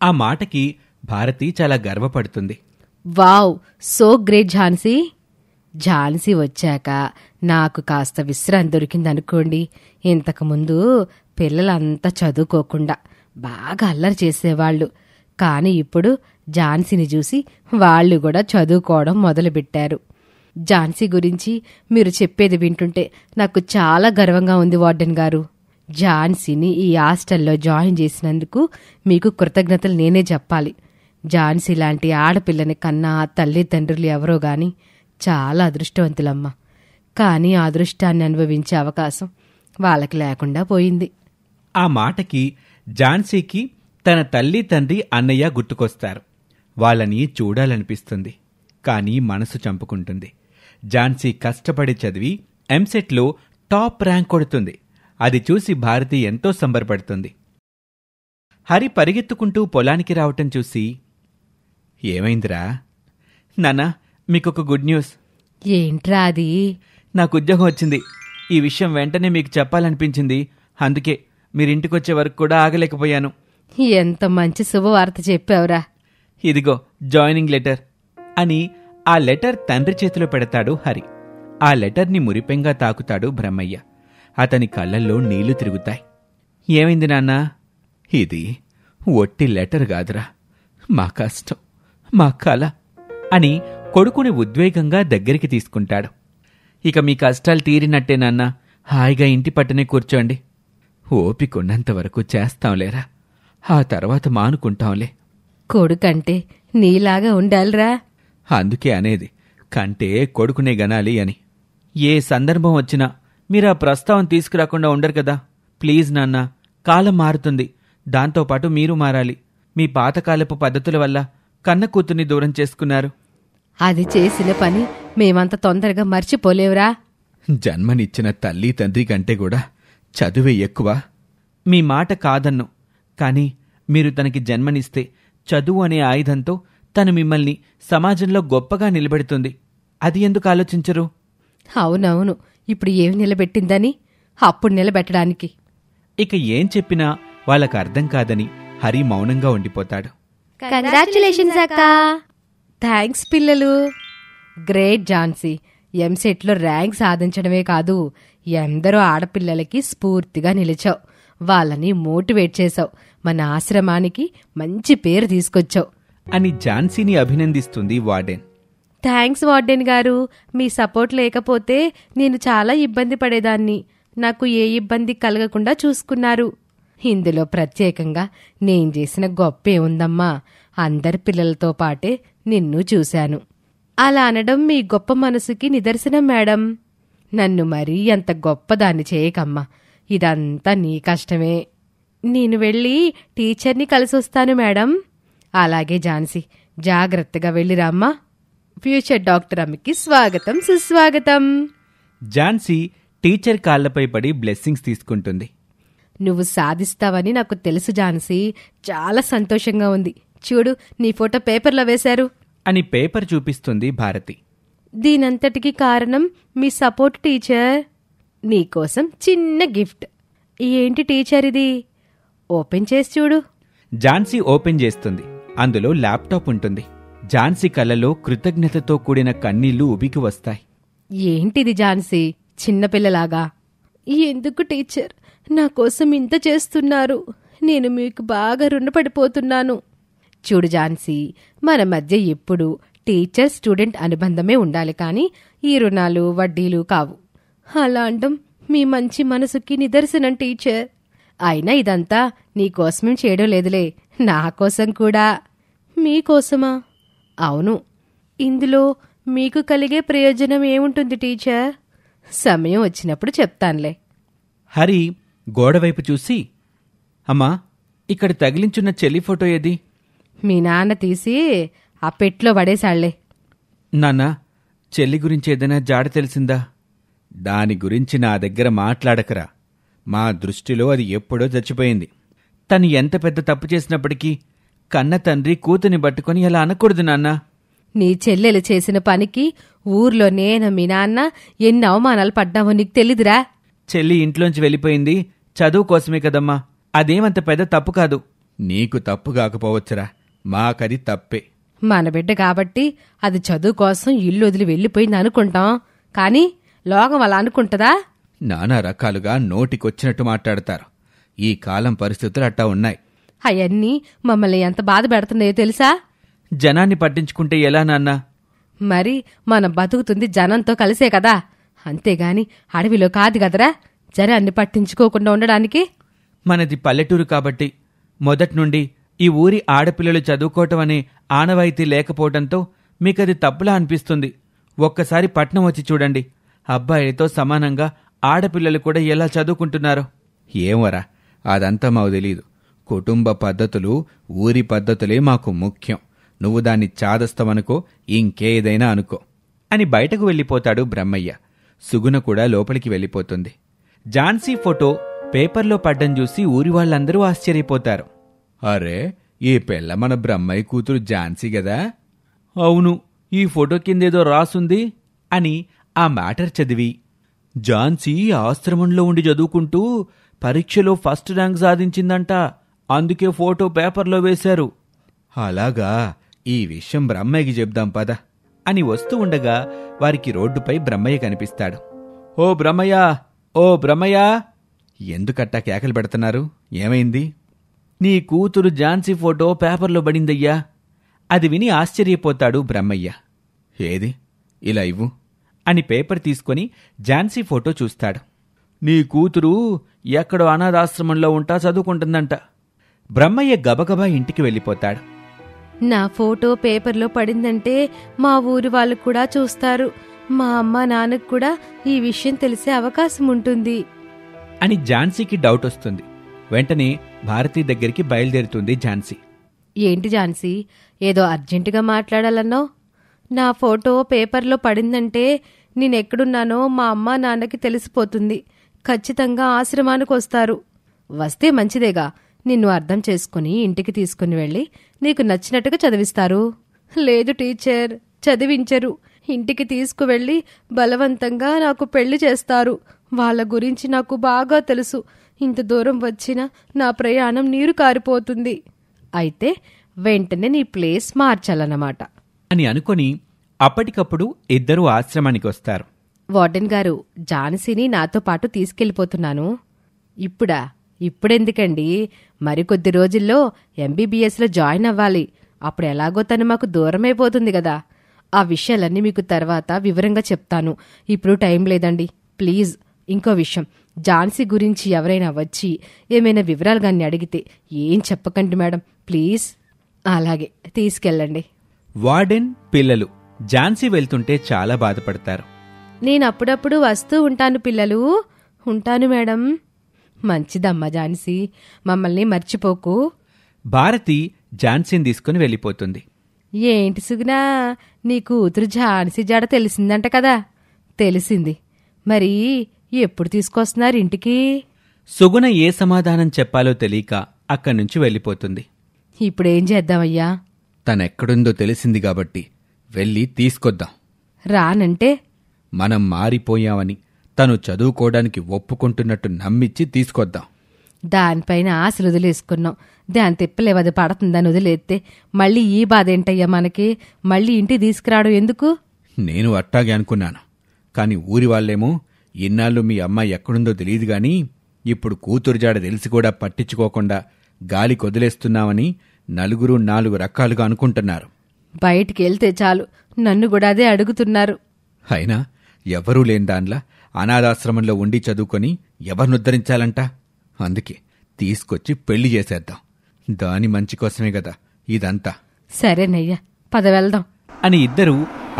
ఆ మాటకి భారతి చాలా గర్వపడుతుంది. Wow, so great Jhansi. Jhansi వచ్చాక నాకు కాస్త విశ్రాంతి దొరికిందనుకోండి. ఇంతకుముందు పిల్లలంతా చదువుకోకుండా బాగా అల్లరి చేసేవాళ్ళు. కాని ఇప్పుడు ఝాన్సీని చూసి వాళ్ళు కూడా చదువుకోవడం మొదలుపెట్టారు. ఝాన్సీ గురించి మీరు చెప్పేది వింటుంటే నాకు చాలా గర్వంగా ఉంది వార్డెన్ గారు. ఝాన్సీని ఈ హాస్టల్లో జాయిన్ చేసినందుకు మీకు కృతజ్ఞతలు నేనే చెప్పాలి. ఝాన్సీ లాంటి ఆడపిల్లని కన్నా తల్లిదండ్రులు ఎవరో గాని చాలా అదృష్టవంతులమ్మా. కానీ ఆ అదృష్టాన్ని అనుభవించే అవకాశం వాళ్ళకి లేకుండా పోయింది. ఆ మాటకి ఝాన్సీకి తన తల్లి తండ్రి అన్నయ్య గుర్తుకొస్తారు. వాళ్ళని చూడాలనిపిస్తుంది. కానీ మనసు చంపుకుంటుంది. ఝాన్సీ కష్టపడి చదివి ఎంసెట్లో టాప్ ర్యాంక్ కొడుతుంది. అది చూసి భారతి ఎంతో సంబరపడుతుంది. హరి పరిగెత్తుకుంటూ పొలానికి రావటం చూసి, ఏమైందిరా? నాన్నా, మీకొక గుడ్ న్యూస్. ఏంట్రా అది? నాకు ఉద్యోగం వచ్చింది. ఈ విషయం వెంటనే మీకు చెప్పాలనిపించింది. అందుకే మీరింటికొచ్చే వరకు కూడా ఆగలేకపోయాను. ఎంత మంచి శుభవార్త చెప్పావురా. ఇదిగో జాయినింగ్ లెటర్ అని ఆ లెటర్ తండ్రి చేతిలో పెడతాడు హరి. ఆ లెటర్ని మురిపెంగా తాకుతాడు బ్రహ్మయ్య. అతని కళ్ళల్లో నీళ్లు తిరుగుతాయి. ఏమైంది నాన్నా? ఇది ఒట్టి లెటర్ కాదురా, మా కష్టం, మా కల అని కొడుకుని ఉద్వేగంగా దగ్గరికి తీసుకుంటాడు. ఇక మీ కష్టాలు తీరినట్టే నాన్నా, హాయిగా ఇంటి పట్టునే కూర్చోండి. ఓపికొన్నంతవరకు చేస్తాంలేరా, ఆ తర్వాత మానుకుంటాంలే. కొడుకంటే నీలాగా ఉండాలిరా. అందుకే అనేది, కంటే కొడుకునే గనాలి అని. ఏ సందర్భం వచ్చినా మీరా ప్రస్తావన తీసుకురాకుండా ఉండరు కదా. ప్లీజ్ నాన్నా, కాలం మారుతుంది, దాంతోపాటు మీరు మారాలి. మీ పాతకాలపు పద్ధతుల వల్ల కన్న కూతుర్ని దూరం చేసుకున్నారు. అది చేసిన పని మేమంత తొందరగా మర్చిపోలేవురా. జన్మనిచ్చిన తల్లి తండ్రి కంటే కూడా చదువే ఎక్కువ. మీ మాట కాదన్ను, కానీ మీరు తనకి జన్మనిస్తే చదువు అనే ఆయుధంతో తను మిమ్మల్ని సమాజంలో గొప్పగా నిలబెడుతుంది. అది ఎందుకు ఆలోచించరు? అవునవును, ఇప్పుడు ఏమి నిలబెట్టిందని? అప్పుడు నిలబెట్టడానికి. ఇక ఏం చెప్పినా వాళ్ళకు అర్థం కాదని హరి మౌనంగా ఉండిపోతాడు. కంగ్రాచులేషన్స్ అక్క. థ్యాంక్స్ పిల్లలు. గ్రేట్ ఝాన్సీ. ఎంసెట్లో ర్యాంక్ సాధించడమే కాదు, ఎందరో ఆడపిల్లలకి స్ఫూర్తిగా నిలిచావు. వాళ్ళని మోటివేట్ చేశావు. మన ఆశ్రమానికి మంచి పేరు తీసుకొచ్చావు అని ఝాన్సీని అభినందిస్తుంది వార్డెన్. థ్యాంక్స్ వార్డెన్ గారు. మీ సపోర్ట్ లేకపోతే నేను చాలా ఇబ్బంది పడేదాన్ని. నాకు ఏ ఇబ్బంది కలగకుండా చూసుకున్నారు. ఇందులో ప్రత్యేకంగా నేను చేసిన గొప్పే ఉందమ్మా. అందరి పిల్లలతో పాటే నిన్ను చూశాను. అలా అనడం మీ గొప్ప మనసుకి నిదర్శనం మేడం. నన్ను మరీ అంత గొప్పదాన్ని చేయకమ్మా. ఇదంతా నీ కష్టమే. నేను వెళ్ళి టీచర్ని కలిసొస్తాను మేడం. అలాగే ఝాన్సీ, జాగ్రత్తగా వెళ్ళిరామ్మా. ఫ్యూచర్ డాక్టర్ అమ్మకి స్వాగతం సుస్వాగతం. ఝాన్సీ టీచర్ కాళ్లపై పడి బ్లెస్సింగ్స్ తీసుకుంటుంది. నువ్వు సాధిస్తావని నాకు తెలుసు ఝాన్సీ. చాలా సంతోషంగా ఉంది. చూడు, నీ ఫోటో పేపర్లో వేశారు అని పేపర్ చూపిస్తుంది భారతి. దీనంతటికి కారణం మీ సపోర్ట్ టీచర్. నీకోసం చిన్న గిఫ్ట్. ఏంటి టీచర్ ఇది? ఓపెన్ చేసి చూడు. ఝాన్సీ ఓపెన్ చేస్తుంది. అందులో ల్యాప్టాప్ ఉంటుంది. ఝాన్సీ కళ్ళలో కృతజ్ఞతతో కూడిన కన్నీళ్లు ఉబికి వస్తాయి. ఏంటిది ఝాన్సీ, చిన్నపిల్లలాగా? ఎందుకు టీచర్ నా కోసం ఇంత చేస్తున్నారు? నేను మీకు బాగా రుణపడిపోతున్నాను. చూడు ఝాన్సీ, మన మధ్య ఎప్పుడు టీచర్ స్టూడెంట్ అనుబంధమే ఉండాలి, కానీ ఈ రుణాలు వడ్డీలు కావు. అలా అండం మీ మంచి మనసుకి నిదర్శనం టీచర్. అయినా ఇదంతా నీకోసమేం చేయడం లేదులే, నా కోసం కూడా. మీకోసమా? అవును. ఇందులో మీకు కలిగే ప్రయోజనం ఏముంటుంది టీచర్? సమయం వచ్చినప్పుడు చెప్తానులే. హరి గోడవైపు చూసి, అమ్మా, ఇక్కడ తగిలించున్న చెల్లి ఫోటో ఏది? మీ నాన్న తీసి ఆ పెట్లో పడేశాళ్లే. నాన్నా, చెల్లి గురించి ఏదైనా జాడ తెలిసిందా? దాని గురించి నా దగ్గర మాట్లాడకరా. మా దృష్టిలో అది ఎప్పుడో చచ్చిపోయింది. తను ఎంత పెద్ద తప్పు చేసినప్పటికీ కన్న తండ్రి కూతుని పట్టుకొని అలా అనకూడదు నాన్నా. నీ చెల్లెలు చేసిన పనికి ఊర్లో నేను మీ నాన్న ఎన్ని అవమానాలు పడ్డావో నీకు తెలీదురా? చెల్లి ఇంట్లోంచి వెళ్ళిపోయింది చదువు కోసమే కదమ్మా. అదేమంత పెద్ద తప్పు కాదు. నీకు తప్పు కాకపోవచ్చురా, మాకది తప్పే. మన బిడ్డ కాబట్టి అది చదువు కోసం ఇల్లు వదిలి వెళ్ళిపోయింది అనుకుంటాం, కానీ లోకం అలా అనుకుంటదా? నానా రకాలుగా నోటికొచ్చినట్టు మాట్లాడతారు. ఈ కాలం పరిస్థితులు అట్టా ఉన్నాయి. అవన్నీ మమ్మల్ని ఎంత బాధ పెడుతున్నాయో తెలుసా? జనాన్ని పట్టించుకుంటే ఎలా నాన్నా? మరి మనం బతుకుతుంది జనంతో కలిసే కదా, అంతేగాని అడవిలో కాదు కదరా జనాన్ని పట్టించుకోకుండా ఉండడానికి. మనది పల్లెటూరు కాబట్టి మొదట్నుండి ఈ ఊరి ఆడపిల్లలు చదువుకోవటం అనే ఆనవాయితీ లేకపోవడంతో మీకది తప్పులా అనిపిస్తుంది. ఒక్కసారి పట్నం వచ్చి చూడండి. అబ్బాయిలతో సమానంగా ఆడపిల్లలు కూడా ఎలా చదువుకుంటున్నారో. ఏమోరా, అదంతా మాకు తెలీదు. కుటుంబ పద్ధతులు, ఊరి పద్ధతులే మాకు ముఖ్యం. నువ్వు దాన్ని చాదస్తావనుకో, ఇంకేదైనా అనుకో అని బయటకు వెళ్ళిపోతాడు బ్రహ్మయ్య. సుగుణ కూడా లోపలికి వెళ్ళిపోతుంది. ఝాన్సీ ఫోటో పేపర్లో పడ్డం చూసి ఊరి వాళ్ళందరూ ఆశ్చర్యపోతారు. అరే, ఈ పిల్ల మన బ్రహ్మయ్య కూతురు ఝాన్సీ గదా? అవును, ఈ ఫోటో కిందేదో రాసుంది అని ఆ మ్యాటర్ చదివి, ఝాన్సీ ఆశ్రమంలో ఉండి చదువుకుంటూ పరీక్షలో ఫస్ట్ ర్యాంక్ సాధించిందంట, అందుకే ఫోటో పేపర్లో వేశారు. అలాగా, ఈ విషయం బ్రహ్మయ్యకి చెప్దాం పద అని వస్తూ ఉండగా వారికి రోడ్డుపై బ్రహ్మయ్య కనిపిస్తాడు. ఓ బ్రహ్మయ్య, ఓ బ్రహ్మయ్య! ఎందుకట్టా కేకలు పెడుతున్నారు? ఏమైంది? నీ కూతురు ఝాన్సీ ఫోటో పేపర్లో పడిందయ్యా. అది విని ఆశ్చర్యపోతాడు బ్రహ్మయ్య. ఏది, ఇలా ఇవ్వు అని పేపర్ తీసుకొని ఝాన్సీ ఫోటో చూస్తాడు. నీ కూతురు ఎక్కడో అనాథాశ్రమంలో ఉంటా చదువుకుంటుందంట. బ్రహ్మయ్య గబగబా ఇంటికి వెళ్ళిపోతాడు. నా ఫోటో పేపర్లో పడిందంటే మా ఊరి వాళ్ళు కూడా చూస్తారు. మా అమ్మ నాన్నకు కూడా ఈ విషయం తెలిసే అవకాశం ఉంటుంది అని ఝాన్సీకి డౌట్ వస్తుంది. వెంటనే భారతి దగ్గరికి బయలుదేరుతుంది ఝాన్సీ. ఏంటి ఝాన్సీ, ఏదో అర్జెంటుగా మాట్లాడాలన్నావు? నా ఫోటో పేపర్లో పడిందంటే నేనెక్కడున్నానో మా అమ్మ నాన్నకి తెలిసిపోతుంది. ఖచ్చితంగా ఆశ్రమానికి వస్తారు. వస్తే మంచిదేగా. నిన్ను అర్థం చేసుకుని ఇంటికి తీసుకుని వెళ్ళి నీకు నచ్చినట్టుగా చదివిస్తారు. లేదు టీచర్, చదివించరు. ఇంటికి తీసుకువెళ్ళి బలవంతంగా నాకు పెళ్లి చేస్తారు. వాళ్ళ గురించి నాకు బాగా తెలుసు. ఇంత దూరం వచ్చినా నా ప్రయాణం నీరు కారిపోతుంది. అయితే వెంటనే నీ ప్లేస్ మార్చాలన్నమాట. అని అనుకొని అప్పటికప్పుడు ఇద్దరూ ఆశ్రమానికి వస్తారు. వార్డెన్ గారు, ఝాన్సీని నాతో పాటు తీసుకెళ్ళిపోతున్నాను. ఇప్పుడెందుకండి? మరికొద్ది రోజుల్లో ఎంబీబీఎస్లో జాయిన్ అవ్వాలి. అప్పుడు ఎలాగో తను మాకు దూరమైపోతుంది కదా. ఆ విషయాలన్నీ మీకు తర్వాత వివరంగా చెప్తాను. ఇప్పుడు టైం లేదండి, ప్లీజ్. ఇంకో విషయం, ఝాన్సీ గురించి ఎవరైనా వచ్చి ఏమైనా వివరాలు గాని అడిగితే ఏం చెప్పకండి మేడం, ప్లీజ్. అలాగే, తీసుకెళ్ళండి. వార్డెన్, పిల్లలు ఝాన్సీ వెళ్తుంటే చాలా బాధపడతారు. నేనప్పుడప్పుడు వస్తూ ఉంటాను పిల్లలు. ఉంటాను మేడం. మంచిదమ్మా ఝాన్సీ, మమ్మల్ని మర్చిపోకు. భారతి ఝాన్సీని తీసుకుని వెళ్ళిపోతుంది. ఏంటి సుగునా, నీ కూతురు ఝాన్సీ జాడ తెలిసిందంట కదా? తెలిసింది. మరి ఎప్పుడు తీసుకొస్తున్నారు ఇంటికి? సుగుణ ఏ సమాధానం చెప్పాలో తెలియక అక్కడి నుంచి వెళ్ళిపోతుంది. ఇప్పుడేం చేద్దామయ్యా? తనెక్కడుందో తెలిసింది కాబట్టి వెళ్ళి తీసుకొద్దాం. రానంటే? మనం మారిపోయామని తను చదువుకోవడానికి ఒప్పుకుంటున్నట్టు నమ్మిచ్చి తీసుకొద్దాం. దానిపైన ఆశలు వదిలేసుకున్నాం. దాని తిప్పలేవది పడుతుందని వదిలేస్తే మళ్ళీ ఈ బాధ ఏంటయ్యా మనకి? మళ్ళీ ఇంటికి తీసుకురావడం ఎందుకు? నేను అట్టాగే అనుకున్నాను. కాని ఊరి వాళ్ళేమో ఇన్నాళ్ళు మీ అమ్మాయి ఎక్కడుందో తెలియదు గాని ఇప్పుడు కూతురు జాడ తెలిసి కూడా పట్టించుకోకుండా గాలి కొదిలేస్తున్నామని నలుగురు 4 రకాలుగా అనుకుంటున్నారు. బయటికి వెళ్తే చాలు నన్ను కూడా అదే అడుగుతున్నారు. అయినా ఎవరూ లేని దానిలా అనాథాశ్రమంలో ఉండి చదువుకొని ఎవరినుద్ధరించాలంట? అందుకే తీసుకొచ్చి పెళ్లి చేసేద్దాం. దాని మంచి కోసమే కదా ఇదంతా. సరేనయ్యా, పద వెళ్దాం అని ఇద్దరూ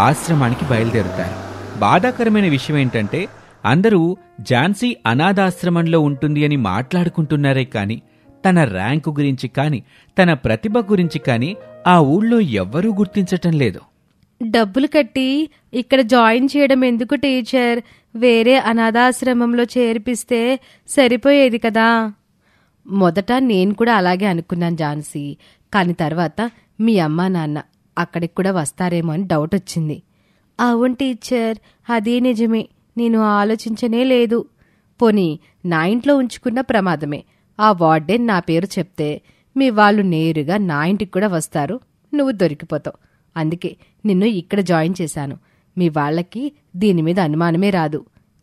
ఆశ్రమానికి బయలుదేరుతారు. బాధాకరమైన విషయం ఏంటంటే అందరూ ఝాన్సీ అనాథాశ్రమంలో ఉంటుంది అని మాట్లాడుకుంటున్నారే కాని తన ర్యాంకు గురించి కాని తన ప్రతిభ గురించి కాని ఆ ఊళ్ళో ఎవ్వరూ గుర్తించటం లేదు. డబ్బులు కట్టి ఇక్కడ జాయిన్ చేయడం ఎందుకు టీచర్? వేరే అనాథాశ్రమంలో చేర్పిస్తే సరిపోయేది కదా. మొదట నేను కూడా అలాగే అనుకున్నాను ఝాన్సీ. కాని తర్వాత మీ అమ్మా నాన్న అక్కడికి కూడా వస్తారేమో అని డౌట్ వచ్చింది. అవును టీచర్, అదే నిజమే. నేను ఆలోచించనే లేదు. పోనీ నా ఇంట్లో ఉంచుకున్న ప్రమాదమే. ఆ వార్డెన్ నా పేరు చెప్తే మీ వాళ్ళు నేరుగా నా ఇంటికి కూడా వస్తారు, నువ్వు దొరికిపోతావు. అందుకే నిన్ను ఇక్కడ జాయిన్ చేశాను. మీ వాళ్ళకి దీని మీద అనుమానమే రాదు.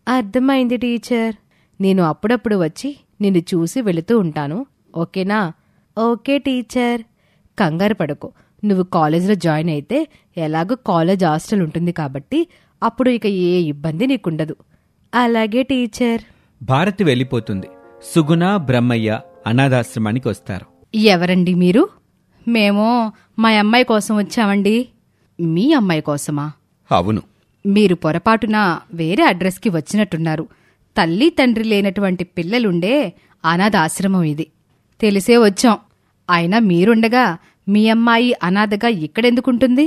అర్థమైంది టీచర్. నేను అప్పుడప్పుడు వచ్చి నిన్ను చూసి వెళుతూ ఉంటాను, ఓకేనా? Okay teacher. కంగారు పడకు. నువ్వు కాలేజీలో జాయిన్ అయితే ఎలాగో కాలేజ్ హాస్టల్ ఉంటుంది కాబట్టి అప్పుడు ఇక ఏ ఇబ్బంది నీకుండదు. అలాగే టీచర్. భారతి వెళ్ళిపోతుంది. సుగుణ, బ్రహ్మయ్య అనాథాశ్రమానికి వస్తారు. ఎవరండి మీరు? మేము మా అమ్మాయి కోసం వచ్చామండి. మీ అమ్మాయి కోసమా? అవును. మీరు పొరపాటున వేరే అడ్రస్కి వచ్చినట్టున్నారు. తల్లి తండ్రి లేనటువంటి పిల్లలుండే అనాథాశ్రమం ఇది. తెలిసే వచ్చాం. అయినా మీరుండగా మీ అమ్మాయి అనాథగా ఇక్కడెందుకుంటుంది?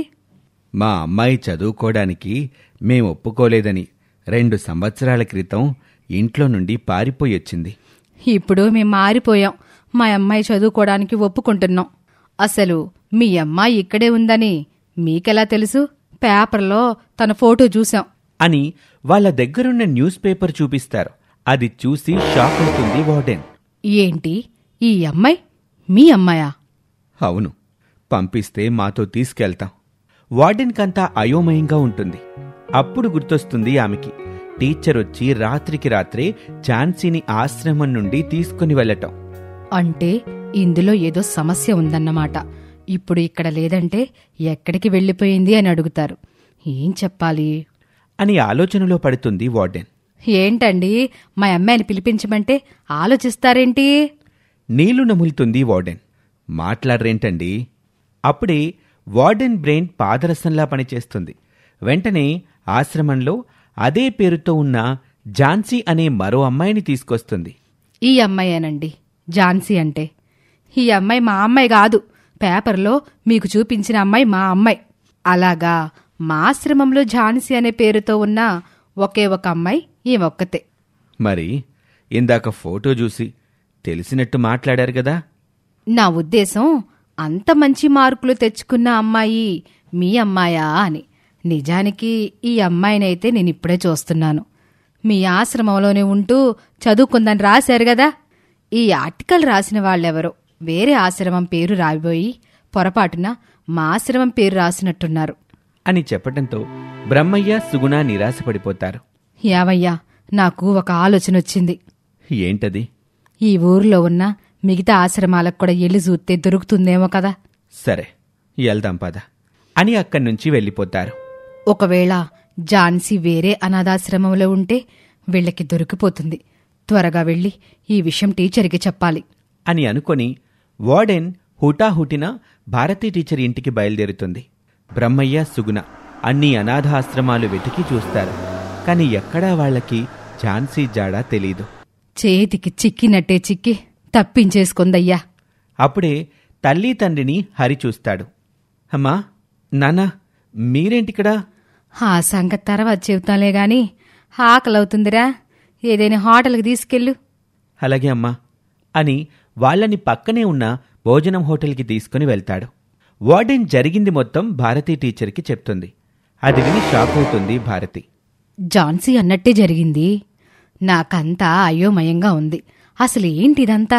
మా అమ్మాయి చదువుకోవడానికి మేం ఒప్పుకోలేదని 2 సంవత్సరాల క్రితం ఇంట్లో నుండి పారిపోయొచ్చింది. ఇప్పుడు మేం మారిపోయాం. మా అమ్మాయి చదువుకోవడానికి ఒప్పుకుంటున్నాం. అసలు మీ అమ్మాయి ఇక్కడే ఉందని మీకెలా తెలుసు? పేపర్లో తన ఫోటో చూశాం అని వాళ్ళ దగ్గరున్న న్యూస్ పేపర్ చూపిస్తారు. అది చూసి షాక్ అవుతుంది వార్డెన్. ఏంటి, ఈ అమ్మాయి మీ అమ్మాయా? అవును, పంపిస్తే మాతో తీసుకెళ్తాం. వార్డెన్కంతా అయోమయంగా ఉంటుంది. అప్పుడు గుర్తొస్తుంది ఆమెకి టీచర్ వచ్చి రాత్రికి రాత్రే ఝాన్సీని ఆశ్రమం నుండి తీసుకుని వెళ్ళటం. అంటే ఇందులో ఏదో సమస్య ఉందన్నమాట. ఇప్పుడు ఇక్కడ లేదంటే ఎక్కడికి వెళ్ళిపోయింది అని అడుగుతారు. ఏం చెప్పాలి అని ఆలోచనలో పడుతుంది వార్డెన్. ఏంటండి, మా అమ్మాయిని పిలిపించమంటే ఆలోచిస్తారేంటి? నీళ్లు నములుతుంది వార్డెన్. మాట్లాడరేంటండి? అప్పుడే వార్డెన్ బ్రెయిన్ పాదరసంలా పనిచేస్తుంది. వెంటనే ఆశ్రమంలో అదే పేరుతో ఉన్న ఝాన్సీ అనే మరో అమ్మాయిని తీసుకొస్తుంది. ఈ అమ్మాయేనండి ఝాన్సీ అంటే. ఈ అమ్మాయి మా అమ్మాయి కాదు. పేపర్లో మీకు చూపించిన అమ్మాయి మా అమ్మాయి. అలాగా, మా ఆశ్రమంలో ఝాన్సీ అనే పేరుతో ఉన్న ఒకే ఒక అమ్మాయి ఈమెొక్కతే. మరి ఇందాక ఫోటో చూసి తెలిసినట్టు మాట్లాడారు కదా? నా ఉద్దేశం అంత మంచి మార్కులు తెచ్చుకున్న అమ్మాయి మీ అమ్మాయా అని. నిజానికి ఈ అమ్మాయినైతే నేనిప్పుడే చూస్తున్నాను. మీ ఆశ్రమంలోనే ఉంటూ చదువుకుందని రాశారు గదా. ఈ ఆర్టికల్ రాసిన వాళ్ళెవరో వేరే ఆశ్రమం పేరు రాబోయి పొరపాటున మా ఆశ్రమం పేరు రాసినట్టున్నారు అని చెప్పటంతో బ్రహ్మయ్య సుగుణ నిరాశపడిపోతారు. యావయ్యా, నాకు ఒక ఆలోచనొచ్చింది. ఏంటది? ఈ ఊర్లో ఉన్న మిగతా ఆశ్రమాలకు కూడా ఎల్లి చూస్తే దొరుకుతుందేమో కదా. సరే, వెళ్దాం పద అని అక్కడి నుంచి వెళ్ళిపోతారు. ఒకవేళ ఝాన్సీ వేరే అనాథాశ్రమంలో ఉంటే వీళ్ళకి దొరికిపోతుంది. త్వరగా వెళ్ళి ఈ విషయం టీచర్కి చెప్పాలి అని అనుకొని వార్డెన్ హుటాహుటిన భారతీ టీచర్ ఇంటికి బయలుదేరుతుంది. బ్రహ్మయ్య సుగుణ అన్ని అనాథాశ్రమాలు వెతికి చూస్తారు. కాని ఎక్కడా వాళ్లకి ఝాన్సీ జాడా తెలీదు. చేతికి చిక్కినట్టే చిక్కి తప్పించేసుకుందయ్యా. అప్పుడే తల్లి తండ్రిని హరి చూస్తాడు. అమ్మా, నాన్న, మీరేంటిక్కడా? ఆ సంగతి తర్వాత చెబుతాలే గాని ఆకలవుతుందిరా, ఏదైనా హోటల్కి తీసుకెళ్ళు. అలాగే అమ్మా అని వాళ్ళని పక్కనే ఉన్న భోజనం హోటల్కి తీసుకుని వెళ్తాడు. వార్డెన్ జరిగింది మొత్తం భారతీ టీచర్కి చెప్తుంది. అది విని షాక్ అవుతుంది భారతి. ఝాన్సీ అన్నట్టే జరిగింది. నాకంతా అయోమయంగా ఉంది. అసలు ఏంటిదంతా?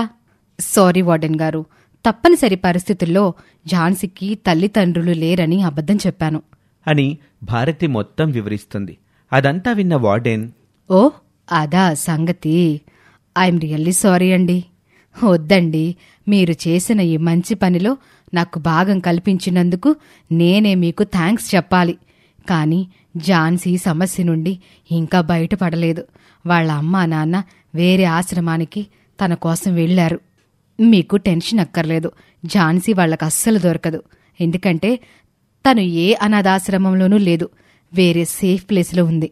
సారీ వార్డెన్ గారు, తప్పనిసరి పరిస్థితుల్లో ఝాన్సీకి తల్లిదండ్రులు లేరని అబద్ధం చెప్పాను అని భారతి మొత్తం వివరిస్తుంది. అదంతా విన్న వార్డెన్, ఓ అదా సంగతి. ఐఎమ్ రియల్లీ సారీ అండి. వద్దండి, మీరు చేసిన ఈ మంచి పనిలో నాకు భాగం కల్పించినందుకు నేనే మీకు థ్యాంక్స్ చెప్పాలి. కాని ఝాన్సీ సమస్య నుండి ఇంకా బయటపడలేదు. వాళ్ళ అమ్మా నాన్న వేరే ఆశ్రమానికి తన కోసం వెళ్లారు. మీకు టెన్షన్ అక్కర్లేదు, ఝాన్సీ వాళ్లకు అస్సలు దొరకదు. ఎందుకంటే తను ఏ అనాథాశ్రమంలోనూ లేదు, వేరే సేఫ్ ప్లేస్లో ఉంది.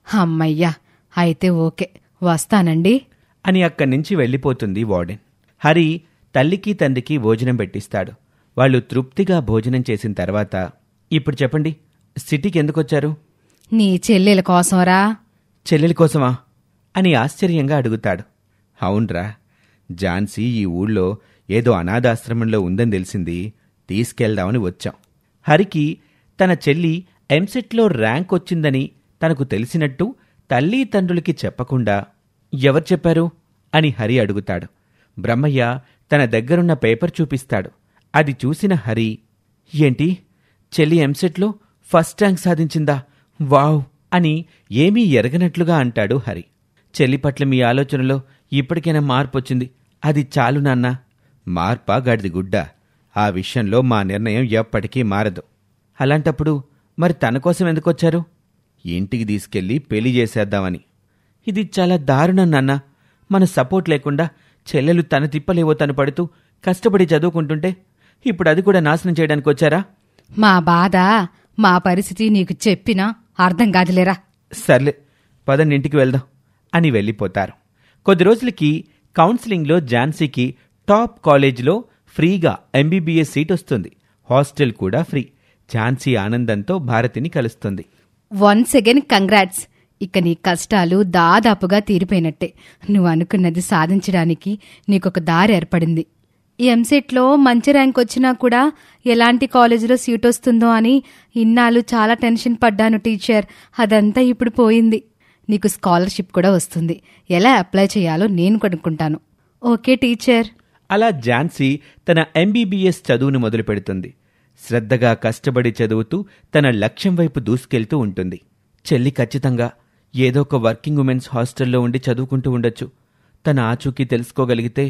అమ్మయ్యా, అయితే ఓకే, వస్తానండి అని అక్కడి నుంచి వెళ్ళిపోతుంది వార్డెన్. హరి తల్లికి తండ్రికి భోజనం పెట్టిస్తాడు. వాళ్ళు తృప్తిగా భోజనం చేసిన తర్వాత, ఇప్పుడు చెప్పండి, సిటీకి ఎందుకొచ్చారు? నీ చెల్లెల కోసంరా. చెల్లెలి కోసమా అని ఆశ్చర్యంగా అడుగుతాడు. అవునరా, ఝాన్సీ ఈ ఊళ్ళో ఏదో అనాథాశ్రమంలో ఉందని తెలిసింది, తీసుకెళ్దామని వచ్చాం. హరికి తన చెల్లి ఎంసెట్లో ర్యాంక్ వచ్చిందని తనకు తెలిసినట్టు తల్లి తండ్రులకి చెప్పకుండా ఎవరు చెప్పారు అని హరి అడుగుతాడు. బ్రహ్మయ్య తన దగ్గరున్న పేపర్ చూపిస్తాడు. అది చూసిన హరి, ఏంటి, చెల్లి ఎంసెట్లో ఫస్ట్ ర్యాంక్ సాధించిందా? వావ్ అని ఏమీ ఎరగనట్లుగా అంటాడు హరి. చెల్లి పట్ల మీ ఆలోచనలో ఇప్పటికైనా మార్పొచ్చింది, అది చాలు నాన్నా. మార్పా గాడిది గుడ్డ, ఆ విషయంలో మా నిర్ణయం ఎప్పటికీ మారదు. అలాంటప్పుడు మరి తన కోసం ఎందుకొచ్చారు? ఇంటికి తీసుకెళ్లి పెళ్లి చేసేద్దామని. ఇది చాలా దారుణం నాన్నా. మన సపోర్ట్ లేకుండా చెల్లెలు తన తిప్పలేవో తను పడుతూ కష్టపడి చదువుకుంటుంటే ఇప్పుడు అది కూడా నాశనం చేయడానికి వచ్చారా? మా బాధ, మా పరిస్థితి నీకు చెప్పినా అర్థం కాదులేరా. సర్లే, పదండి ఇంటికి వెళ్దాం అని వెళ్ళిపోతారు. కొద్ది రోజులకి కౌన్సిలింగ్లో ఝాన్సీకి టాప్ కాలేజీలో ఫ్రీగా ఎంబీబీఎస్ సీట్ వస్తుంది. హాస్టల్ కూడా ఫ్రీ. ఝాన్సీ ఆనందంతో భారతిని కలుస్తుంది. Once again congrats. ఇక నీ కష్టాలు దాదాపుగా తీరిపోయినట్టే. నువ్వు అనుకున్నది సాధించడానికి నీకొక దారి ఏర్పడింది. ఈ ఎంసెట్లో మంచి ర్యాంక్ వచ్చినా కూడా ఎలాంటి కాలేజీలో సీట్ వస్తుందో అని ఇన్నాళ్ళు చాలా టెన్షన్ పడ్డాను టీచర్. అదంతా ఇప్పుడు పోయింది. నీకు స్కాలర్షిప్ కూడా వస్తుంది. ఎలా అప్లై చేయాలో నేను కనుక్కుంటాను. Okay teacher. అలా ఝాన్సీ తన ఎంబీబీఎస్ చదువును మొదలు పెడుతుంది. శ్రద్ధగా కష్టపడి చదువుతూ తన లక్ష్యం వైపు దూసుకెళ్తూ ఉంటుంది. చెల్లి ఖచ్చితంగా ఏదో ఒక వర్కింగ్ ఉమెన్స్ హాస్టల్లో ఉండి చదువుకుంటూ ఉండొచ్చు. తన ఆచూకీ తెలుసుకోగలిగితే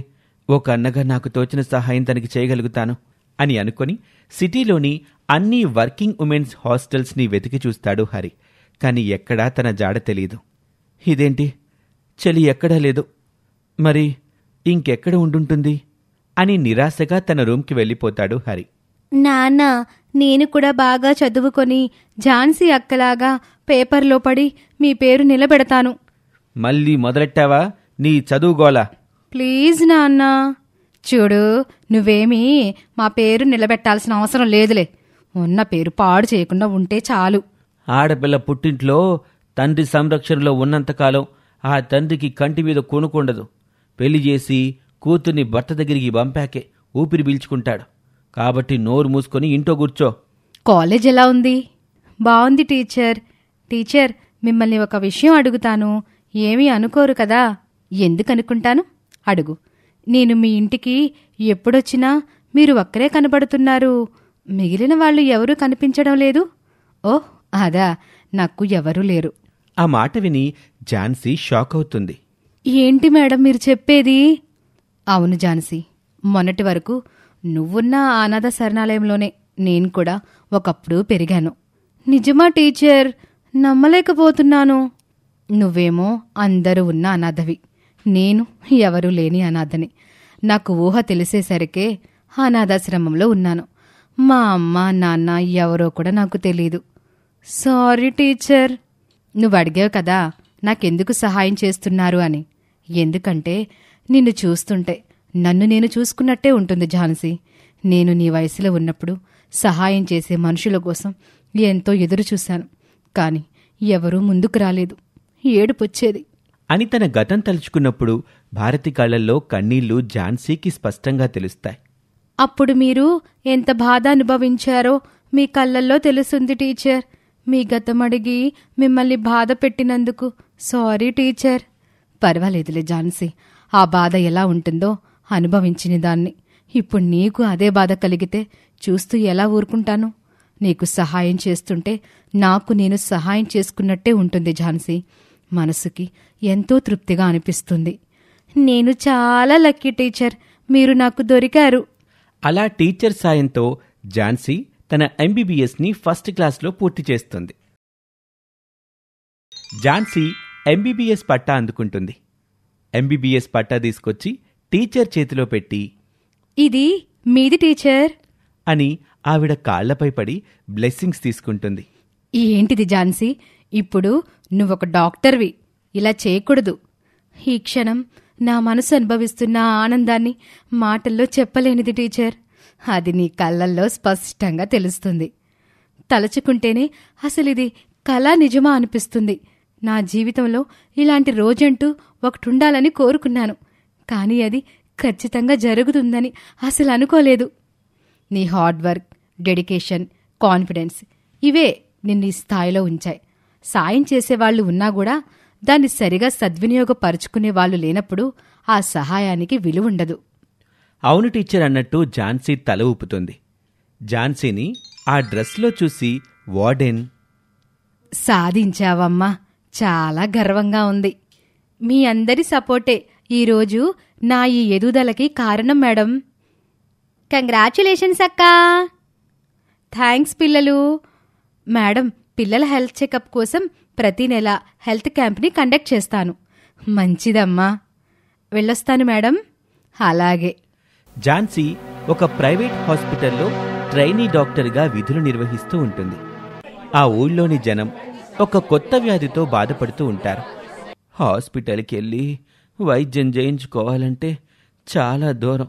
ఒక అన్నగా నాకు తోచిన సహాయం తనకి చేయగలుగుతాను అని అనుకుని సిటీలోని అన్ని వర్కింగ్ ఉమెన్స్ హాస్టల్స్ని వెతికి చూస్తాడు హరి. కాని ఎక్కడా తన జాడ తెలీదు. ఇదేంటి, చెల్లి ఎక్కడా లేదు, మరి ఇంకెక్కడ ఉండుంటుంది అని నిరాశగా తన రూమ్కి వెళ్ళిపోతాడు హరి. నాన్న, నేను కూడా బాగా చదువుకొని ఝాన్సీ అక్కలాగా పేపర్లో పడి మీ పేరు నిలబెడతాను. మళ్ళీ మొదలెట్టావా నీ చదువుగోలా? ప్లీజ్ నాన్న. చూడు, నువ్వేమీ మా పేరు నిలబెట్టాల్సిన అవసరం లేదులే. ఉన్న పేరు పాడు చేయకుండా ఉంటే చాలు. ఆడపిల్ల పుట్టింట్లో తండ్రి సంరక్షణలో ఉన్నంతకాలం ఆ తండ్రికి కంటి మీద కొనుక్కుండదు. పెళ్లి చేసి కూతుర్ని భర్త దగ్గరికి పంపాకే ఊపిరి పీల్చుకుంటాడు. కాబట్టి నోరు మూసుకొని ఇంట్లో కూర్చో. కాలేజ్ ఎలా ఉంది? బాగుంది టీచర్. టీచర్, మిమ్మల్ని ఒక విషయం అడుగుతాను. ఏమీ అనుకోరు కదా. ఎందుకనుకుంటాను? అడుగు. నేను మీ ఇంటికి ఎప్పుడొచ్చినా మీరు ఒక్కరే కనబడుతున్నారు. మిగిలిన వాళ్ళు ఎవరూ కనిపించడం లేదు. ఓహ్, అదా, నాకు ఎవరూ లేరు. ఆ మాట విని ఝాన్సీ షాక్ అవుతుంది. ఏంటి మేడం మీరు చెప్పేది? అవును ఝాన్సీ, మొన్నటి వరకు నువ్వున్న ఆ అనాథ శరణాలయంలోనే నేను కూడా ఒకప్పుడు పెరిగాను. నిజమా టీచర్? నమ్మలేకపోతున్నాను. నువ్వేమో అందరూ ఉన్న అనాథవి, నేను ఎవరూ లేని అనాథని. నాకు ఊహ తెలిసేసరికే అనాథాశ్రమంలో ఉన్నాను. మా అమ్మ నాన్న ఎవరో కూడా నాకు తెలీదు. Sorry teacher. నువ్వు అడిగావు కదా నాకెందుకు సహాయం చేస్తున్నారు అని. ఎందుకంటే నిన్ను చూస్తుంటే నన్ను నేను చూసుకున్నట్టే ఉంటుంది ఝాన్సీ. నేను నీ వయసులో ఉన్నప్పుడు సహాయం చేసే మనుషుల కోసం ఎంతో ఎదురుచూశాను, కాని ఎవరూ ముందుకు రాలేదు. ఏడుపొచ్చేది అని తన గతం తలుచుకున్నప్పుడు భారతి కళ్ళల్లో కన్నీళ్లు ఝాన్సీకి స్పష్టంగా తెలుస్తాయి. అప్పుడు మీరు ఎంత బాధ అనుభవించారో మీ కళ్ళల్లో తెలుస్తుంది టీచర్. మీ గతం అడిగి మిమ్మల్ని బాధ పెట్టినందుకు సారీ టీచర్. పర్వాలేదులే ఝాన్సీ, ఆ బాధ ఎలా ఉంటుందో అనుభవించిన దాన్ని. ఇప్పుడు నీకు అదే బాధ కలిగితే చూస్తూ ఎలా ఊరుకుంటాను? నీకు సహాయం చేస్తుంటే నాకు నేను సహాయం చేసుకున్నట్టే ఉంటుంది ఝాన్సీ. మనసుకి ఎంతో తృప్తిగా అనిపిస్తుంది. నేను చాలా లక్కీ టీచర్, మీరు నాకు దొరికారు. అలా టీచర్ సాయంతో ఝాన్సీ తన ఎంబీబీఎస్ని ఫస్ట్ క్లాస్లో పూర్తి చేస్తుంది. ఝాన్సీ ఎంబీబీఎస్ పట్టా అందుకుంటుంది. ఎంబీబీఎస్ పట్టా తీసుకొచ్చి టీచర్ చేతిలో పెట్టి, ఇది మీది టీచర్ అని ఆవిడ కాళ్లపై పడి బ్లెస్సింగ్స్ తీసుకుంటుంది. ఏంటిది ఝాన్సీ? ఇప్పుడు నువ్వొక డాక్టర్వి, ఇలా చేయకూడదు. ఈ క్షణం నా మనసు అనుభవిస్తున్న ఆనందాన్ని మాటల్లో చెప్పలేనిది టీచర్. అది నీ కళ్ళల్లో స్పష్టంగా తెలుస్తుంది. తలుచుకుంటేనే అసలిది కళా నిజమా అనిపిస్తుంది. నా జీవితంలో ఇలాంటి రోజంటూ ఒకటుండాలని కోరుకున్నాను, కానీ అది ఖచ్చితంగా జరుగుతుందని అసలు అనుకోలేదు. నీ హార్డ్ వర్క్, డెడికేషన్, కాన్ఫిడెన్స్ ఇవే నిన్ను ఈ స్థాయిలో ఉంచాయి. సాయం చేసేవాళ్లు ఉన్నా కూడా దాన్ని సరిగా సద్వినియోగపరుచుకునే వాళ్ళు లేనప్పుడు ఆ సహాయానికి విలువుండదు. అవును టీచర్ అన్నట్టు ఝాన్సీ తల ఊపుతుంది. ఝాన్సీని ఆ డ్రెస్లో చూసి వార్డెన్, సాధించావమ్మా, చాలా గర్వంగా ఉంది. మీ అందరి సపోర్టే ఈరోజు నా ఈ ఎదుగుదలకి కారణం మేడం. కంగ్రాచ్యులేషన్స్ అక్కా. థ్యాంక్స్ పిల్లలు. మేడం, పిల్లల హెల్త్ చెకప్ కోసం ప్రతి నెల హెల్త్ క్యాంప్ని కండక్ట్ చేస్తాను. మంచిదమ్మా. వెళ్ళొస్తాను మేడం. అలాగే. ఝాన్సీ ఒక ప్రైవేట్ హాస్పిటల్లో ట్రైనీ డాక్టర్గా విధులు నిర్వహిస్తూ ఉంటుంది. ఆ ఊళ్ళోని జనం ఒక కొత్త వ్యాధితో బాధపడుతూ ఉంటారు. హాస్పిటల్కి వెళ్ళి వైద్యం చేయించుకోవాలంటే చాలా దూరం.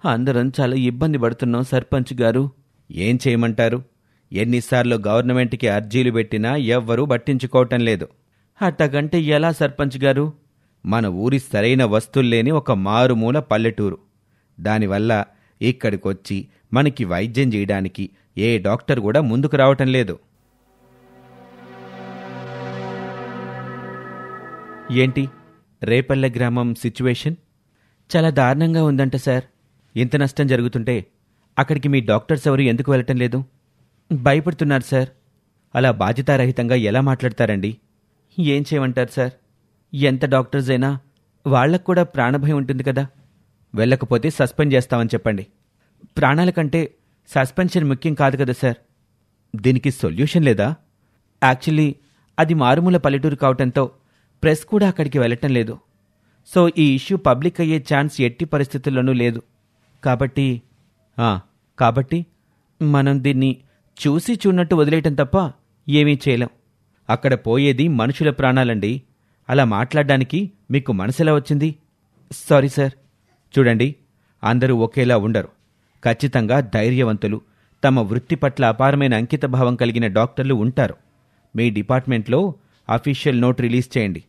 అందరం చాలా ఇబ్బంది పడుతున్నాం సర్పంచ్ గారు. ఏం చేయమంటారు? ఎన్నిసార్లు గవర్నమెంట్కి అర్జీలు పెట్టినా ఎవ్వరూ పట్టించుకోవటం లేదు. అట్టకంటే ఎలా సర్పంచ్ గారు? మన ఊరి సరైన వస్తువుల్లేని ఒక మారుమూల పల్లెటూరు. దానివల్ల ఇక్కడికొచ్చి మనకి వైద్యం చేయడానికి ఏ డాక్టర్ కూడా ముందుకు రావటం లేదు. ఏంటి రేపల్లె గ్రామం సిచ్యువేషన్ చాలా దారుణంగా ఉందంట సార్. ఇంత నష్టం జరుగుతుంటే అక్కడికి మీ డాక్టర్స్ ఎవరు ఎందుకు వెళ్ళటం లేదు? భయపడుతున్నారు సార్. అలా బాధ్యతారహితంగా ఎలా మాట్లాడతారండి? ఏం చేయమంటారు సార్? ఎంత డాక్టర్స్ అయినా వాళ్లకు కూడా ప్రాణభయం ఉంటుంది కదా. వెళ్ళకపోతే సస్పెండ్ చేస్తామని చెప్పండి. ప్రాణాల కంటే సస్పెన్షన్ ముఖ్యం కాదు కదా సార్. దీనికి సొల్యూషన్ లేదా? యాక్చువల్లీ అది మారుమూల పల్లెటూరు కావటంతో ప్రెస్ కూడా అక్కడికి వెళ్ళటం లేదు. సో ఈ ఇష్యూ పబ్లిక్ అయ్యే ఛాన్స్ ఎట్టి పరిస్థితుల్లోనూ లేదు. కాబట్టి మనం దీన్ని చూసి చూడనట్టు వదిలేయటం తప్ప ఏమీ చేయలేం. అక్కడ పోయేది మనుషుల ప్రాణాలండి. అలా మాట్లాడడానికి మీకు మనసెలా వచ్చింది? Sorry sir. చూడండి, అందరూ ఒకేలా ఉండరు. ఖచ్చితంగా ధైర్యవంతులు, తమ వృత్తి పట్ల అపారమైన అంకితభావం కలిగిన డాక్టర్లు ఉంటారు. మీ డిపార్ట్మెంట్లో అఫీషియల్ నోట్ రిలీజ్ చేయండి.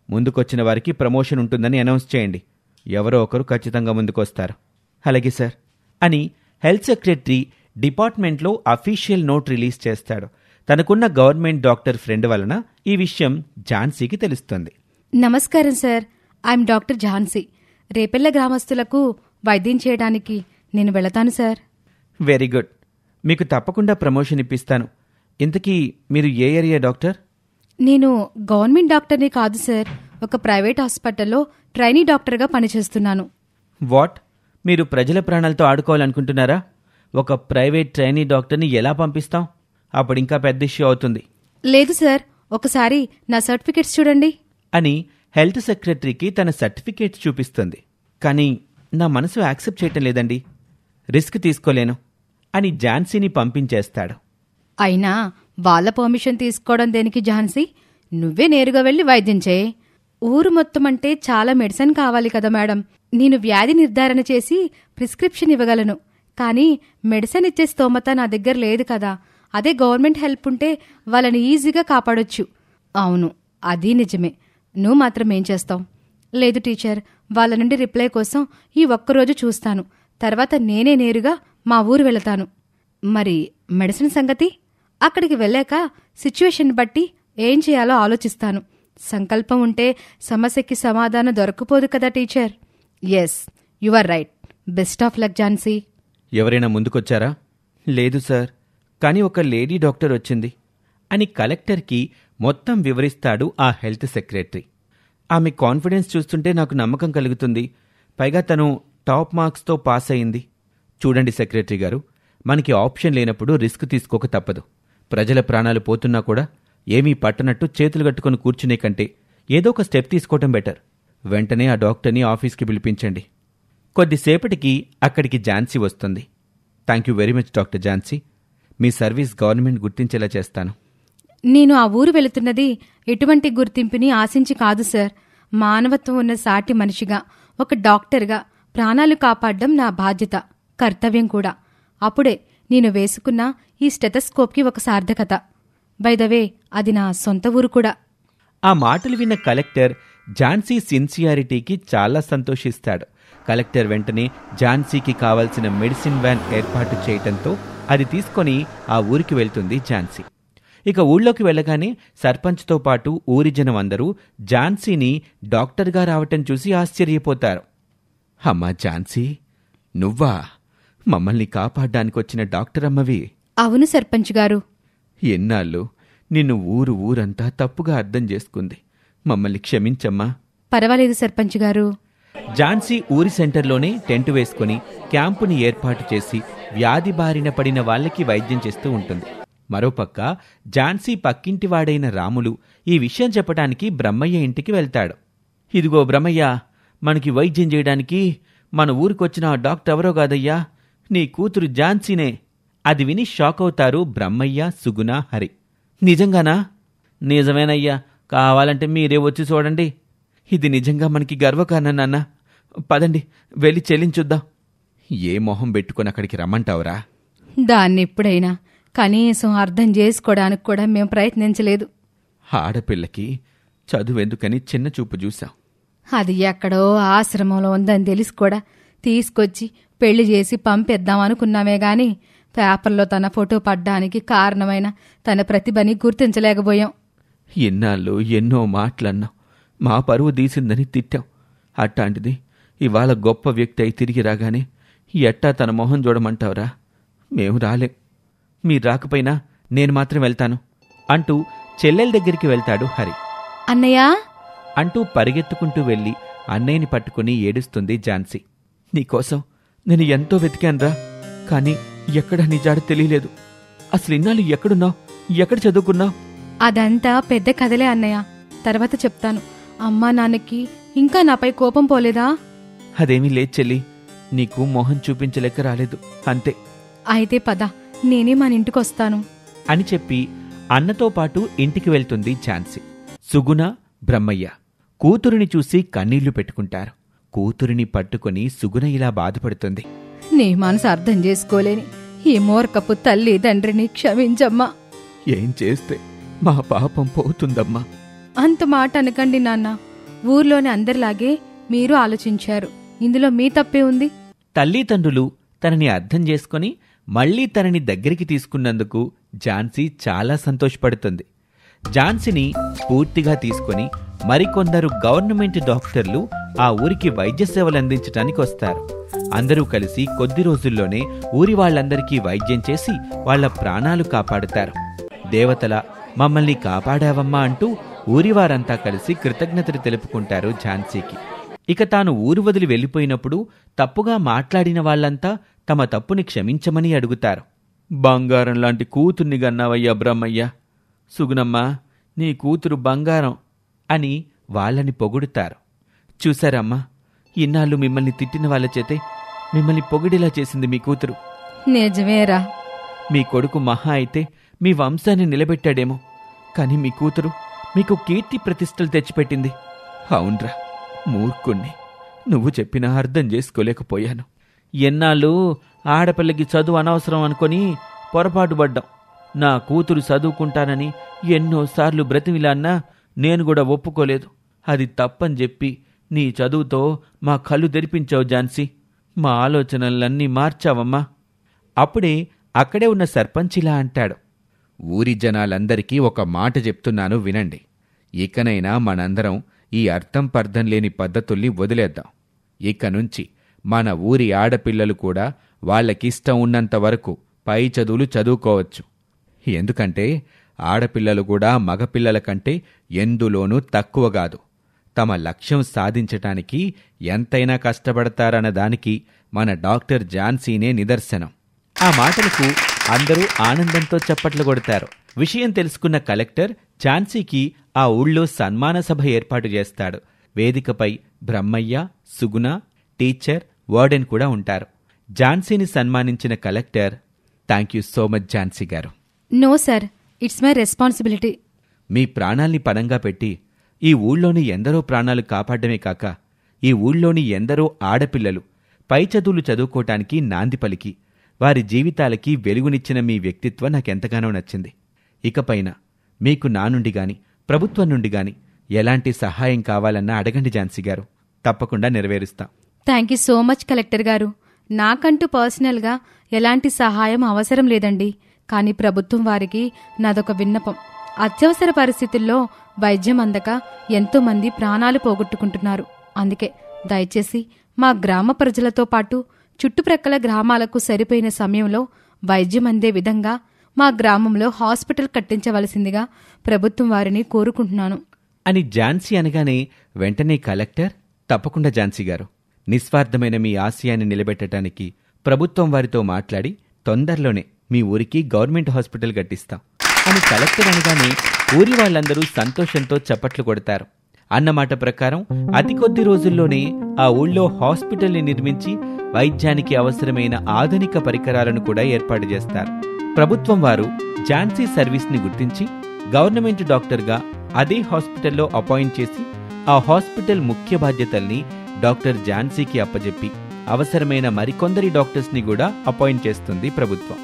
ముందుకొచ్చిన వారికి ప్రమోషన్ ఉంటుందని అనౌన్స్ చేయండి. ఎవరో ఒకరు ఖచ్చితంగా ముందుకొస్తారు. అలాగే సార్ అని హెల్త్ సెక్రటరీ డిపార్ట్మెంట్లో అఫీషియల్ నోట్ రిలీజ్ చేస్తాడు. తనకున్న గవర్నమెంట్ డాక్టర్ ఫ్రెండ్ వలన ఈ విషయం ఝాన్సీకి తెలుస్తుంది. నమస్కారం sir. I'm doctor Jhansi. Repalle గ్రామస్తులకు వైద్యం చేయడానికి నేను వెళతాను సార్. Very good. మీకు తప్పకుండా ప్రమోషన్ ఇప్పిస్తాను. ఇంతకీ మీరు ఏ ఏరియా డాక్టర్? నేను గవర్నమెంట్ డాక్టర్ని కాదు సార్. ఒక ప్రైవేట్ హాస్పిటల్లో ట్రైనీ డాక్టర్గా పనిచేస్తున్నాను. వాట్? మీరు ప్రజల ప్రాణాలతో ఆడుకోవాలనుకుంటున్నారా? ఒక ప్రైవేట్ ట్రైనీ డాక్టర్ని ఎలా పంపిస్తాం? అప్పుడు ఇంకా పెద్ద ఇష్యూ అవుతుంది. లేదు సార్, ఒకసారి నా సర్టిఫికెట్స్ చూడండి అని హెల్త్ సెక్రటరీకి తన సర్టిఫికేట్స్ చూపిస్తుంది. కానీ నా మనసు యాక్సెప్ట్ చేయటం లేదండి. రిస్క్ తీసుకోలేను అని ఝాన్సీని పంపించేస్తాడు. అయినా వాళ్ళ పర్మిషన్ తీసుకోవడం దేనికి ఝాన్సీ? నువ్వే నేరుగా వెళ్ళి వైద్యం చేయి. ఊరు మొత్తం అంటే చాలా మెడిసిన్ కావాలి కదా మేడం. నేను వ్యాధి నిర్ధారణ చేసి ప్రిస్క్రిప్షన్ ఇవ్వగలను, కానీ మెడిసిన్ ఇచ్చే స్తోమత నా దగ్గర లేదు కదా. అదే గవర్నమెంట్ హెల్ప్ ఉంటే వాళ్ళని ఈజీగా కాపాడొచ్చు. అవును, అది నిజమే. నువ్వు మాత్రం ఏం చేస్తావు? లేదు టీచర్, వాళ్ళ నుండి రిప్లై కోసం ఈ ఒక్కరోజు చూస్తాను. తర్వాత నేనే నేరుగా మా ఊరు వెళతాను. మరి మెడిసిన్ సంగతి? అక్కడికి వెళ్ళాక సిచ్యువేషన్ బట్టి ఏం చేయాలో ఆలోచిస్తాను. సంకల్పం ఉంటే సమస్యకి సమాధానం దొరకపోదు కదా teacher. Yes, you are right. Best of luck Jhansi. ఎవరైనా ముందుకొచ్చారా? లేదు సార్, కానీ ఒక లేడీ డాక్టర్ వచ్చింది అని కలెక్టర్కి మొత్తం వివరిస్తాడు ఆ హెల్త్ సెక్రటరీ. ఆమె కాన్ఫిడెన్స్ చూస్తుంటే నాకు నమ్మకం కలుగుతుంది. పైగా తను టాప్ మార్క్స్తో పాస్ అయింది. చూడండి సెక్రటరీ గారు, మనకి ఆప్షన్ లేనప్పుడు రిస్క్ తీసుకోక తప్పదు. ప్రజల ప్రాణాలు పోతున్నా కూడా ఏమీ పట్టనట్టు చేతులు కట్టుకుని కూర్చునే కంటే ఏదో ఒక స్టెప్ తీసుకోవటం బెటర్. వెంటనే ఆ డాక్టర్ని ఆఫీస్కి పిలిపించండి. కొద్దిసేపటికి అక్కడికి ఝాన్సీ వస్తుంది. Thank you very much doctor Jhansi. మీ సర్వీస్ గవర్నమెంట్ గుర్తించేలా చేస్తాను. నేను ఆ ఊరు వెళుతున్నది ఎటువంటి గుర్తింపుని ఆశించి కాదు సార్. మానవత్వం ఉన్న సాటి మనిషిగా, ఒక డాక్టర్గా ప్రాణాలు కాపాడడం నా బాధ్యత, కర్తవ్యం కూడా. అప్పుడే నేను వేసుకున్న ఈ స్టెథోస్కోప్కి ఒక సార్థకత. బై ద వే, అది నా సొంత ఊరు కూడా. ఆ మాటలు విన్న కలెక్టర్ ఝాన్సీ సిన్సియారిటీకి చాలా సంతోషిస్తాడు. కలెక్టర్ వెంటనే ఝాన్సీకి కావాల్సిన మెడిసిన్ వ్యాన్ ఏర్పాటు చేయటంతో అది తీసుకొని ఆ ఊరికి వెళ్తుంది ఝాన్సీ. ఇక ఊళ్ళోకి వెళ్ళగానే సర్పంచ్తో పాటు ఊరి జనం అందరూ ఝాన్సీని డాక్టర్గా రావటం చూసి ఆశ్చర్యపోతారు. అమ్మా ఝాన్సీ, నువ్వా? మమ్మల్ని కాపాడ్డానికొచ్చిన డాక్టర్ అమ్మవి? అవును సర్పంచ్ గారు. ఎన్నాళ్ళు నిన్ను ఊరంతా తప్పుగా అర్థం చేసుకుంది. మమ్మల్ని క్షమించమ్మా. పర్వాలేదు సర్పంచ్ గారు. ఝాన్సీ ఊరి సెంటర్లోనే టెంటు వేసుకుని క్యాంపుని ఏర్పాటు చేసి వ్యాధి బారిన పడిన వాళ్ళకి వైద్యం చేస్తూ ఉంటుంది. మరోపక్క ఝాన్సీ పక్కింటివాడైన రాములు ఈ విషయం చెప్పడానికి బ్రహ్మయ్య ఇంటికి వెళ్తాడు. ఇదిగో బ్రహ్మయ్య, మనకి వైద్యం చేయడానికి మన ఊరికొచ్చిన ఆ డాక్టర్ ఎవరో కాదయ్యా, నీ కూతురు ఝాన్సీనే. అది విని షాక్ అవుతారు బ్రహ్మయ్య, సుగుణ, హరి. నిజంగానా? నిజమేనయ్యా, కావాలంటే మీరే వచ్చి చూడండి. ఇది నిజంగా మనకి గర్వకారణం నాన్న. పదండి వెళ్ళి చెల్లించుద్దాం. ఏ మొహం పెట్టుకుని అక్కడికి రమ్మంటావురా? దాన్ని ఎప్పుడైనా కనీసం అర్థం చేసుకోవడానికి కూడా మేం ప్రయత్నించలేదు. ఆడపిల్లకి చదువెందుకని చిన్న చూపు చూశాం. అది ఎక్కడో ఆశ్రమంలో ఉందని తెలిసి కూడా తీసుకొచ్చి పెళ్లి చేసి పంపేద్దాం అనుకున్నామే గాని పేపర్లో తన ఫోటో పడ్డానికి కారణమైన తన ప్రతిభని గుర్తించలేకపోయాం. ఎన్నాళ్ళు ఎన్నో మాటలన్నాం, మా పరువు తీసిందని తిట్టాం. అట్టాంటిది ఇవాళ గొప్ప వ్యక్తి అయి తిరిగి రాగానే ఎట్టా తన మొహం చూడమంటావురా? మేము రాలేం. మీరు రాకపోయినా నేను మాత్రం వెళ్తాను అంటూ చెల్లెల దగ్గరికి వెళ్తాడు హరి. అన్నయ్యా అంటూ పరిగెత్తుకుంటూ వెళ్ళి అన్నయ్యని పట్టుకుని ఏడుస్తుంది ఝాన్సీ. నీకోసం నేను ఎంతో వెతికాన్రా, కానీ ఎక్కడా నీ జాడ తెలియలేదు. అసలు ఇన్నాళ్ళు ఎక్కడున్నావు? ఎక్కడ చదువుకున్నావు? అదంతా పెద్ద కథలే అన్నయ్య, తర్వాత చెప్తాను. అమ్మా నాన్నకి ఇంకా నాపై కోపం పోలేదా? అదేమీ లేదు చెల్లి, నీకు మొహం చూపించలేక రాలేదు అంతే. అయితే పద, నేనే మన ఇంటికొస్తాను అని చెప్పి అన్నతో పాటు ఇంటికి వెళ్తుంది ఝాన్సీ. సుగుణ, బ్రహ్మయ్య కూతురిని చూసి కన్నీళ్లు పెట్టుకుంటారు. కూతురిని పట్టుకుని సుగుణ ఇలా బాధపడుతుంది. నీ మనసు అర్థం చేసుకోలేని ఈ మూర్ఖపు తల్లి తండ్రిని క్షమించమ్మా. ఏం చేస్తే మా పాపం పోతుందమ్మా? అంత మాట అనకండి నాన్న. ఊర్లోని అందరిలాగే మీరు ఆలోచించారు. ఇందులో మీ తప్పే ఉంది. తల్లిదండ్రులు తనని అర్థం చేసుకుని మళ్లీ తనని దగ్గరికి తీసుకున్నందుకు ఝాన్సీ చాలా సంతోషపడుతుంది. ఝాన్సీని పూర్తిగా తీసుకొని మరికొందరు గవర్నమెంట్ డాక్టర్లు ఆ ఊరికి వైద్య సేవలు అందించడానికి వస్తారు. అందరూ కలిసి కొద్ది రోజుల్లోనే ఊరి వాళ్ళందరికీ వైద్యం చేసి వాళ్ల ప్రాణాలు కాపాడుతారు. దేవతల మమ్మల్ని కాపాడావమ్మా అంటూ ఊరివారంతా కలిసి కృతజ్ఞతలు తెలుపుకుంటారు ఝాన్సీకి. ఇక తాను ఊరు వదిలి వెళ్ళిపోయినప్పుడు తప్పుగా మాట్లాడిన వాళ్లంతా తమ తప్పుని క్షమించమని అడుగుతారు. బంగారం లాంటి కూతుర్ని గన్నావయ్యా బ్రహ్మయ్య, సుగుణమ్మా నీ కూతురు బంగారం అని వాళ్ళని పొగుడుతారు. చూశారమ్మా, ఇన్నాళ్ళు మిమ్మల్ని తిట్టిన వాళ్ళ చేతే మిమ్మల్ని పొగిడేలా చేసింది మీ కూతురు. నిజమేరా. మీ కొడుకు మహా అయితే మీ వంశాన్ని నిలబెట్టాడేమో, కాని మీ కూతురు మీకు కీర్తి ప్రతిష్టలు తెచ్చిపెట్టింది. అవునరా, మూర్ఖుణ్ణి. నువ్వు చెప్పినా అర్థం చేసుకోలేకపోయాను. ఎన్నాళ్ళు ఆడపిల్లకి చదువు అనవసరం అనుకొని పొరపాటు పడ్డాం. నా కూతురు చదువుకుంటానని ఎన్నోసార్లు బ్రతిమిలాన్నా నేను కూడా ఒప్పుకోలేదు. అది తప్పని చెప్పి నీ చదువుతో మా కళ్ళు తెరిపించావు ఝాన్సీ. మా ఆలోచనలన్నీ మార్చావమ్మా. అప్పుడే అక్కడే ఉన్న సర్పంచ్ ఇలా అంటాడు. ఊరి జనాలందరికీ ఒక మాట చెప్తున్నాను వినండి. ఇకనైనా మనందరం ఈ అర్థం పర్థం లేని పద్ధతుల్ని వదిలేద్దాం. ఇక నుంచి మన ఊరి ఆడపిల్లలు కూడా వాళ్ళకిష్టం ఉన్నంత వరకు పై చదువులు చదువుకోవచ్చు. ఎందుకంటే ఆడపిల్లలు కూడా మగపిల్లల కంటే ఎందులోనూ తక్కువ కాదు. తమ లక్ష్యం సాధించటానికి ఎంతైనా కష్టపడతారన్న దానికి మన డాక్టర్ ఝాన్సీనే నిదర్శనం. ఆ మాటలకు అందరూ ఆనందంతో చప్పట్లు కొడతారు. విషయం తెలుసుకున్న కలెక్టర్ ఝాన్సీకి ఆ ఊళ్ళో సన్మాన సభ ఏర్పాటు చేస్తాడు. వేదికపై బ్రహ్మయ్య, సుగుణ, టీచర్, వార్డెన్ కూడా ఉంటారు. ఝాన్సీని సన్మానించిన collector, thank you so much Jhansi garu. No sir, it's my responsibility. మీ ప్రాణాల్ని పణంగా పెట్టి ఈ ఊళ్ళోని ఎందరో ప్రాణాలు కాపాడమే కాక ఈ ఊళ్ళోని ఎందరో ఆడపిల్లలు పై చదువులు చదువుకోటానికి నాంది పలికి వారి జీవితాలకి వెలుగునిచ్చిన మీ వ్యక్తిత్వం నాకెంతగానో నచ్చింది. ఇకపైన మీకు నా నుండి గాని ప్రభుత్వం నుండి గాని ఎలాంటి సహాయం కావాలన్నా అడగండి ఝాన్సీ గారు, తప్పకుండా నెరవేరుస్తాం. Thank you so much collector garu. నాకంటూ పర్సనల్గా ఎలాంటి సహాయం అవసరం లేదండి. కానీ ప్రభుత్వం వారికి నాదొక విన్నపం. అత్యవసర పరిస్థితుల్లో వైద్యం అందక ఎంతోమంది ప్రాణాలు పోగొట్టుకుంటున్నారు. అందుకే దయచేసి మా గ్రామ ప్రజలతో పాటు చుట్టుప్రక్కల గ్రామాలకు సరిపోయిన సమయంలో వైద్యం అందే విధంగా మా గ్రామంలో హాస్పిటల్ కట్టించవలసిందిగా ప్రభుత్వం వారిని కోరుకుంటున్నాను అని ఝాన్సీ అనగానే వెంటనే కలెక్టర్, తప్పకుండా ఝాన్సీ గారు, నిస్వార్థమైన మీ ఆశయాన్ని నిలబెట్టడానికి ప్రభుత్వం వారితో మాట్లాడి తొందరలోనే మీ ఊరికి గవర్నమెంట్ హాస్పిటల్ కట్టిస్తాం అని కలెక్టర్ అనగానే ఊరి వాళ్ళందరూ సంతోషంతో చప్పట్లు కొడతారు. అన్నమాట ప్రకారం అతి కొద్ది రోజుల్లోనే ఆ ఊళ్ళో హాస్పిటల్ని నిర్మించి వైద్యానికి అవసరమైన ఆధునిక పరికరాలను కూడా ఏర్పాటు చేస్తారు. ప్రభుత్వం వారు ఝాన్సీ సర్వీస్ని గుర్తించి గవర్నమెంట్ డాక్టర్గా అదే హాస్పిటల్లో అపాయింట్ చేసి ఆ హాస్పిటల్ ముఖ్య బాధ్యతల్ని డాక్టర్ ఝాన్సీకి అప్పజెప్పి అవసరమైన మరికొందరి డాక్టర్స్ని కూడా అపాయింట్ చేస్తుంది ప్రభుత్వం.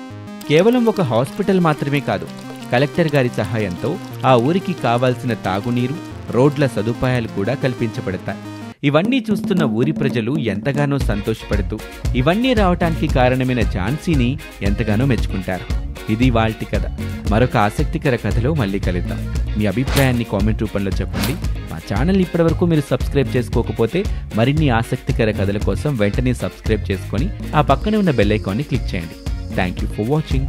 కేవలం ఒక హాస్పిటల్ మాత్రమే కాదు, కలెక్టర్ గారి సహాయంతో ఆ ఊరికి కావాల్సిన తాగునీరు, రోడ్ల సదుపాయాలు కూడా కల్పించబడతాయి. ఇవన్నీ చూస్తున్న ఊరి ప్రజలు ఎంతగానో సంతోషపడుతూ ఇవన్నీ రావటానికి కారణమైన ఝాన్సీని ఎంతగానో మెచ్చుకుంటారు. ఇది వాల్టి కథ. మరొక ఆసక్తికర కథలో మళ్ళీ కలుద్దాం. మీ అభిప్రాయాన్ని కామెంట్ రూపంలో చెప్పండి. మా ఛానల్ ఇప్పటివరకు మీరు సబ్స్క్రైబ్ చేసుకోకపోతే మరిన్ని ఆసక్తికర కథల కోసం వెంటనే సబ్స్క్రైబ్ చేసుకొని ఆ పక్కనే ఉన్న బెల్ ఐకాన్ని క్లిక్ చేయండి. Thank you for watching.